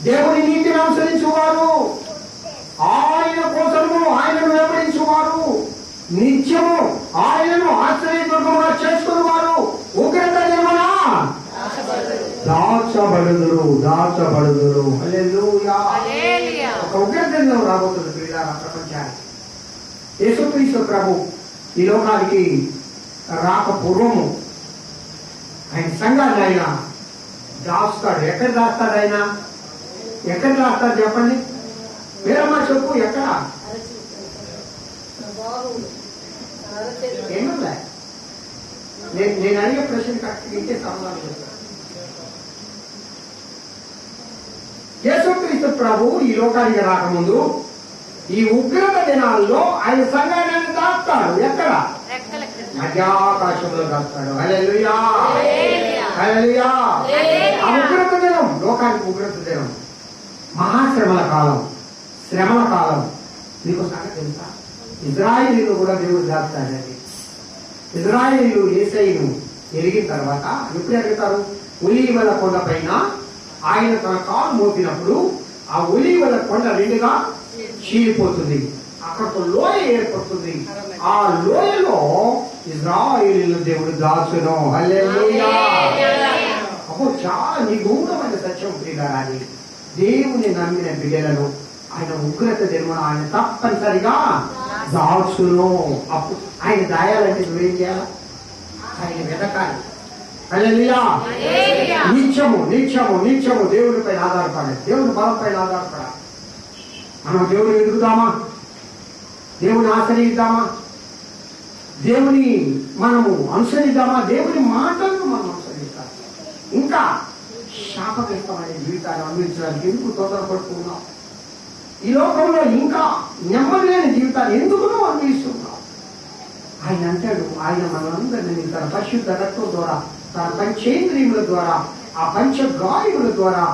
దేవుని నీతిని అనుసరించువారు, ఆయన కోసము ఆయనను వెంబడించువారు, నిత్యము ఆయనను ఆశ్రయదుర్గముగా చేసుకునేవారు ఉగ్రత దినమున దాచబడుదురు, దాచబడుదురు. హల్లెలూయా. ఒక ఉగ్రత దినం రాబోతుంది ప్రియులారా ప్రపంచానికి. యేసుక్రీస్తు ప్రభు ఈ లోకానికి రాక పూర్వము ఆయన సంఘాన్ని ఆయన దాస్తాడు. ఎక్కడ దాస్తాడు ఆయన? ఎక్కడ దాస్తాడు చెప్పండి? వేరమ్మా చెప్పు. ఎక్కడ? ఏమన్నా నేను అడిగే ప్రశ్న కరెక్ట్ ఇంకే సమాధానం చెప్తాను. యేసుక్రీస్తు ప్రభు ఈ లోకానికి రాకముందు ఈ ఉగ్రత దినాల్లో ఆయన సంఘాన్ని దాస్తాడు. ఎక్కడ? మధ్యాకాశంలో దాస్తాడు. హల్లెలూయా, హల్లెలూయా. ఆ ఉగ్రత దినం లోకానికి ఉగ్రత దినం, మహాశ్రమల కాలం, శ్రమల కాలం. మీకు సంగతి తెలుసా? ఇజ్రాయేలీలు కూడా దేవుడు దాస్తాడండి. ఇజ్రాయేలీలు యేసయ్యను ఎరిగిన తర్వాత ఎప్పుడు ఎరుగుతారు? ఒలీవల కొండ పైన ఆయన తన కాలు మోపినప్పుడు ఆ ఒలీవల కొండ రెండుగా చీలిపోతుంది. అక్కడ లోయ ఏర్పడుతుంది. ఆ లోయలో ఇజ్రాయేలీలు దేవుడు దాచును. హల్లెలూయా. అప్పుడు చాలా నిగూఢమైన సత్యం ప్రియులారా. దేవుని నమ్మిన బిడ్డలను ఆయన ఉగ్రత దినమున ఆయన తప్పనిసరిగా దాచును. అప్పుడు ఆయన దాయాలంటే నువ్వేం చేయాలి? ఆయన వెతకాలి. హల్లెలూయా. నిత్యము నిత్యము నిత్యము దేవుడిపై ఆధారపడాలి, దేవుని బలంపై ఆధారపడాలి. మనం దేవుని ఎదుగుదామా? దేవుని ఆశ్రయిద్దామా? దేవుని మనము అనుసరిద్దామా? దేవుని మాటలను మనం అనుసరిద్దాం. ఇంకా శాపగ్రస్తమైన జీవితాన్ని అనుభవించడానికి ఎందుకు తొందరపడుతున్నాం? ఈ లోకంలో ఇంకా నెమ్మది లేని జీవితాన్ని ఎందుకు అనుభవిస్తున్నాం? ఆయన అంటాడు, ఆయన మనందరినీ తన పరిశుద్ధ రక్తం ద్వారా, తన పంచేంద్రియముల ద్వారా, ఆ పంచగాయముల ద్వారా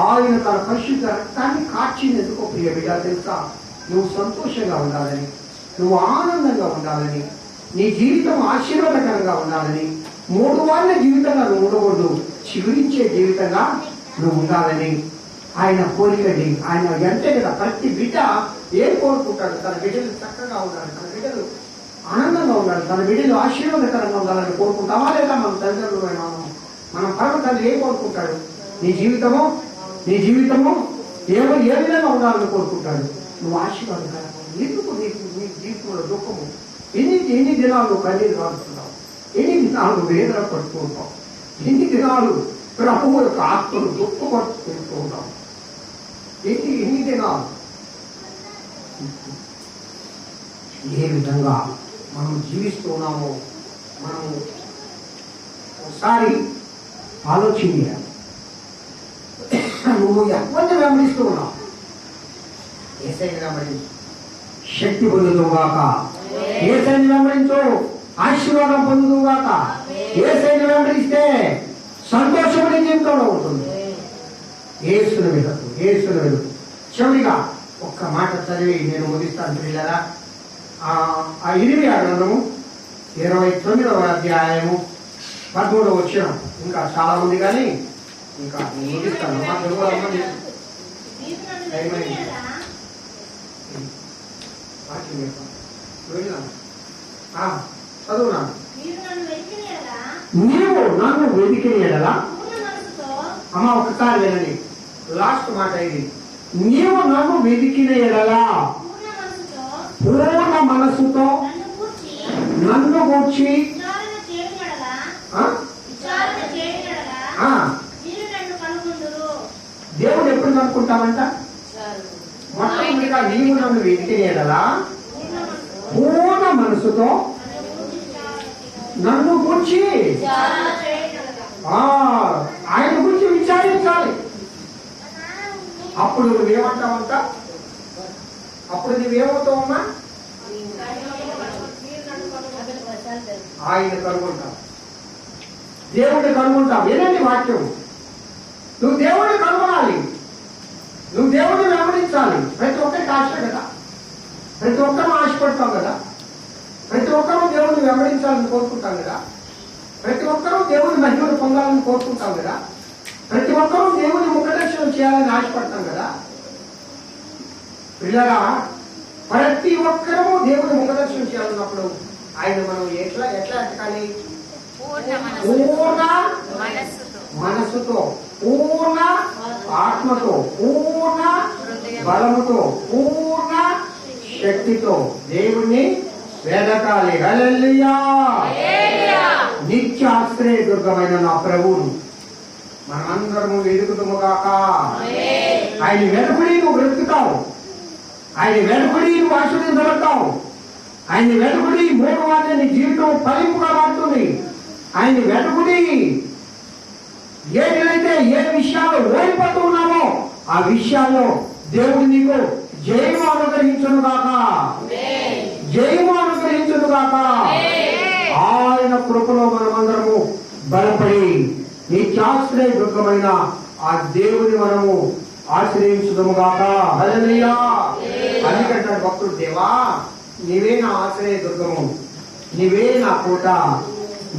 ఆయన తన పరిశుద్ధ రక్తాన్ని కాచినందుకు ప్రియ బిడ్డ తెలుసా? నువ్వు సంతోషంగా ఉండాలని, నువ్వు ఆనందంగా ఉండాలని, నీ జీవితం ఆశీర్వాదకరంగా ఉండాలని, మూడు వాళ్ళ జీవితంగా నువ్వు ఉండకూడదు, చిగురించే జీవితంగా నువ్వు ఉండాలని ఆయన కోరికని. ఆయన అంటే కదా ప్రతి బిడ్డ ఏం కోరుకుంటాడు? తన బిడ్డలు చక్కగా ఉండాలి, తన బిడ్డలు ఆనందంగా ఉండాలి, తన బిడ్డలు ఆశీర్వాదకరంగా ఉండాలని కోరుకుంటామా లేదా? మన తల్లిదండ్రులు మనం పరమ తండ్రి ఏం కోరుకుంటాడు? నీ జీవితము ఏ విధంగా ఉండాలని కోరుకుంటాడు? నువ్వు ఆశీర్వాదకరంగా. ఎందుకు నీకు నీ జీవితంలో దుఃఖము? ఎన్ని దినాలు కన్నీరు కాడుతున్నావు? ఎన్ని దినాలు వేదన పడుతుంటావు? ఎన్ని దినాలు ప్రభువు యొక్క ఆత్మను దుఃఖపడుతూ ఉంటావు? ఎన్ని దినాలు? ఏ విధంగా మనం జీవిస్తున్నామో మనము ఒకసారి ఆలోచించాలి. నువ్వు ఎవరిని వెంబడిస్తూ ఉన్నావు? యేసయ్యని వెంబడించు, శక్తి పొందుదుగాక. యేసయ్యని వెంబడించు, ఆశీర్వాదం పొందుదుగాక. యేసయ్యని వెంబడిస్తే సంతోషం నీ జీవితంలో ఉంటుంది. యేసుని వెతుకు, యేసుని వెతుకు. చివరిగా ఒక్క మాట చదివి నేను ముగిస్తాను పిల్లరా. ఆ 26వ గ్రంథము 29వ అధ్యాయము 13వ వచనం. ఇంకా చాలా ఉంది కానీ ఇంకా నేను ముగిస్తాను. మా తెలుగు చదువునా? నీవు నన్ను వెతికిన ఎడలా, అమ్మ ఒకసారి వినండి, లాస్ట్ మాట ఇది. నీవు నన్ను వెతికిన ఎడలా పూర్ణ మనసుతో నన్ను గూర్చి దేవుడు ఎప్పుడు కనుక్కుంటామంట? మొట్టమొదటిగా నీవు నన్ను వెతికినేలా పూర్ణ మనసుతో నన్ను గురించి ఆయన గురించి విచారించాలి. అప్పుడు నువ్వేమంటావంట? అప్పుడు నువ్వేమవుతావమ్మా? ఆయన కనుగొంటావు, దేవుడిని కనుగొంటావు. ఏదండి వాక్యం? నువ్వు దేవుడిని కనుగొనాలి, నువ్వు దేవుడిని వెంబడించాలి. ప్రతి ఒక్కరికి ఆశ కదా, ప్రతి ఒక్కరూ ఆశపడతాం కదా, ప్రతి ఒక్కరూ దేవుడిని వెంబడించాలని కోరుకుంటాం కదా, ప్రతి ఒక్కరూ దేవుని మహిమను పొందాలని కోరుకుంటాం కదా, ప్రతి ఒక్కరూ దేవుని ముఖదర్శనం చేయాలని ఆశపడతాం కదా. పిల్లరా, ప్రతి ఒక్కరూ దేవుని ముఖదర్శనం చేయాలన్నప్పుడు ఆయన మనం ఎట్లా ఎతకాలి? పూర్ణ మనస్సుతో, పూర్ణ ఆత్మతో, పూర్ణ బలముతో, పూర్ణ శక్తితో దేవుణ్ణి వెదకాలి. హల్లెలూయా! నిత్య ఆశ్రయ దుర్గమైన నా ప్రభువును మనమందరము వెతుకుతాము కాక. ఆయన వెనుకడి నువ్వు బ్రతుకుతావు, ఆయన వెనుకడి నువ్వు ఆశీర్వదించబడతావు, ఆయన వెనుకడి మూడవాన్ని నీ జీవితం ఫలింపుగా మారుతుంది. ఆయన వెనుకడి ఏదైతే ఏ విషయాలు ఓడిపోతూ ఉన్నామో ఆ విషయాల్లో దేవుడు నీకు జయము అనుగ్రహించును గాక, జయము అనుగ్రహించును గాక. ఆయన కృపలో మనమందరము బలపడి నిత్యాశ్రయ దుర్గమైన ఆ దేవుని మనము ఆశ్రయించుదము గాక. హల్లెలూయా! అందుకంటాడు భక్తుడు, దేవా నీవే నా ఆశ్రయ దుర్గము, నీవే నా కోట,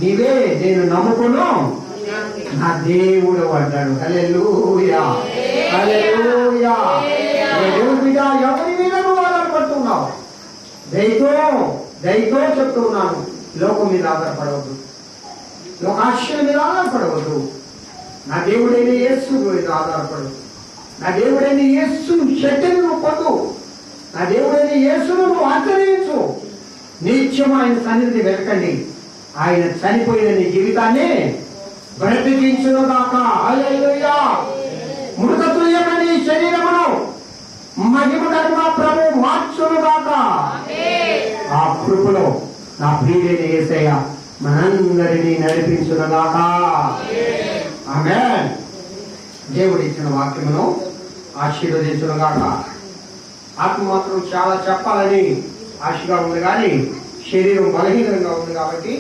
నీవే నేను నమ్ముకును నా దేవుడు అన్నాడు. హల్లెలూయా! హల్లెలూయా! దేవుడి మీద ఎవరి మీద నువ్వు ఆధారపడుతున్నావు? దయతో చెప్తూ ఉన్నాను, లోకం మీద ఆధారపడవద్దు, లోకాశ్రయం మీద ఆధారపడవద్దు. నా దేవుడైన యేసు మీద ఆధారపడు, నా దేవుడైన యేసు శక్తిని నువ్వు పొందు, నా దేవుడైన యేసును నువ్వు ఆచరించు. నిత్యం ఆయన సన్నిధిని వెతకండి. ఆయన చనిపోయిన నీ జీవితాన్ని బ్రతికించును గాక. హల్లెలూయా! మృతతుల్యమైన నీ శరీరమును మహిమకరంగా ప్రభు మార్చును గాక. ఆ కృపలో నా ప్రియుడైన యేసయ్య మనందరినీ నడిపించును గాక. ఆమేన్. దేవుడు ఇచ్చిన వాక్యమును ఆశీర్వదించును గాక. ఆత్మ మాత్రం చాలా చెప్పాలని ఆశగా ఉంది, కానీ శరీరం బలహీనంగా ఉంది కాబట్టి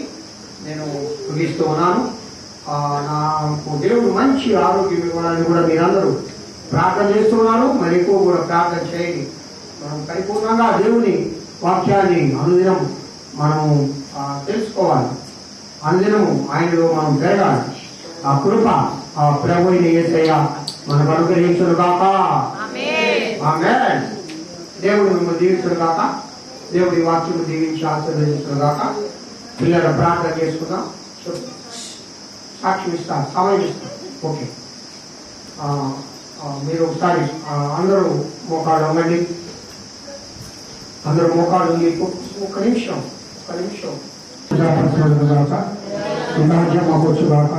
నేను ముగిస్తూ ఉన్నాను. నాకు దేవుడు మంచి ఆరోగ్యం ఇవ్వాలని కూడా మీరందరూ ప్రార్థన చేస్తున్నాను. మరి ఎక్కువ కూడా ప్రార్థన చేయండి. మనం పరిపూర్ణంగా దేవుని వాక్యాన్ని అనుదినం మనము తెలుసుకోవాలి, అనుదినము ఆయనలో మనం పెరగాలి. ఆ కృప ఆ ప్రభువైన యేసయ్య మనకు అనుగ్రహించును గాక. ఆమేన్. దేవుడు మిమ్మల్ని దీవించును గాక. దేవుడి వాక్యము దీవించి ఆశీర్వదించును గాక. పిల్లల ప్రార్థన చేసుకుందాం. సాక్షి ఇస్తాను, సమయం ఇస్తాను. ఓకే, మీరు ఒకసారి అందరూ మోకాళ్ళు అవ్వండి. అందరూ మోకాళ్ళు మీకు ఒక నిమిషం మాకొచ్చుగాక.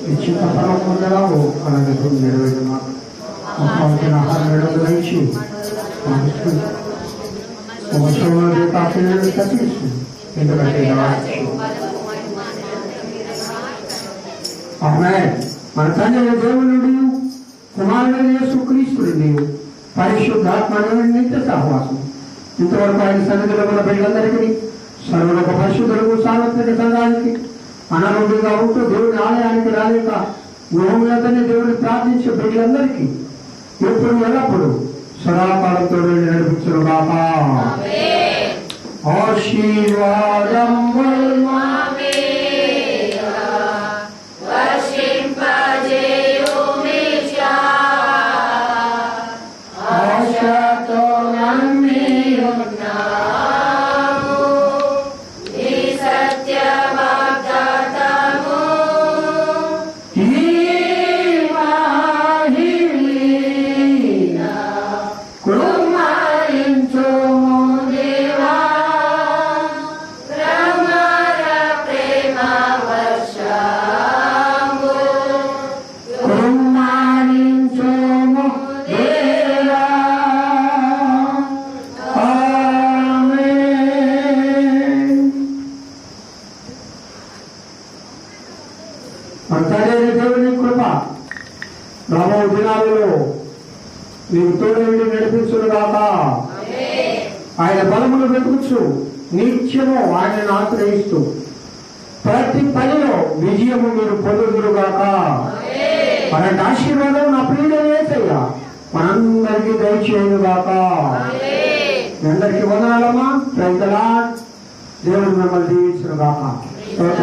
ఈ చిన్న పరం పొందలావు అలాగే నెరవేరు మాకు కావాల్సిన ఆహారం నిర్వహించి ఎందుకంటే మన తండ్రి దేవుడు కుమారుడు యేసుక్రీస్తుడు నీవు పరిశుద్ధాత్మ నిత్య సహవాసం ఇంతవరకు ఆయన సన్నిధిలో ఉన్న బిడ్డలందరికీ సర్వలోక పరిశుద్ధులకు సార్వత్రిక సంఘానికి అనారోగ్యంగా ఉంటూ దేవుని ఆలయానికి రాలేక గృహంలోనే దేవుని ప్రార్థించే బిడ్డలందరికీ ఎప్పుడు ఎల్లప్పుడు సదాకాలంతో నడిపించరు గాక. ఆశీర్వాదం Rama రాబో దినాలలో నీకు తోడేవిడి నడిపించును గాక. ఆయన బలమును వెతుకుచు నిత్యము ఆయనను ఆశ్రయిస్తూ ప్రతి పనిలో విజయము మీరు పొందుదురుగాక. అలాంటి ఆశీర్వాదం నా ప్రియుడైన యేసయ్య మనందరికీ దయచేయును గాక. మీ అందరికీ వందనాలమ్మా. Praise the lord. దేవుడు మిమ్మల్ని దీవించును గాక.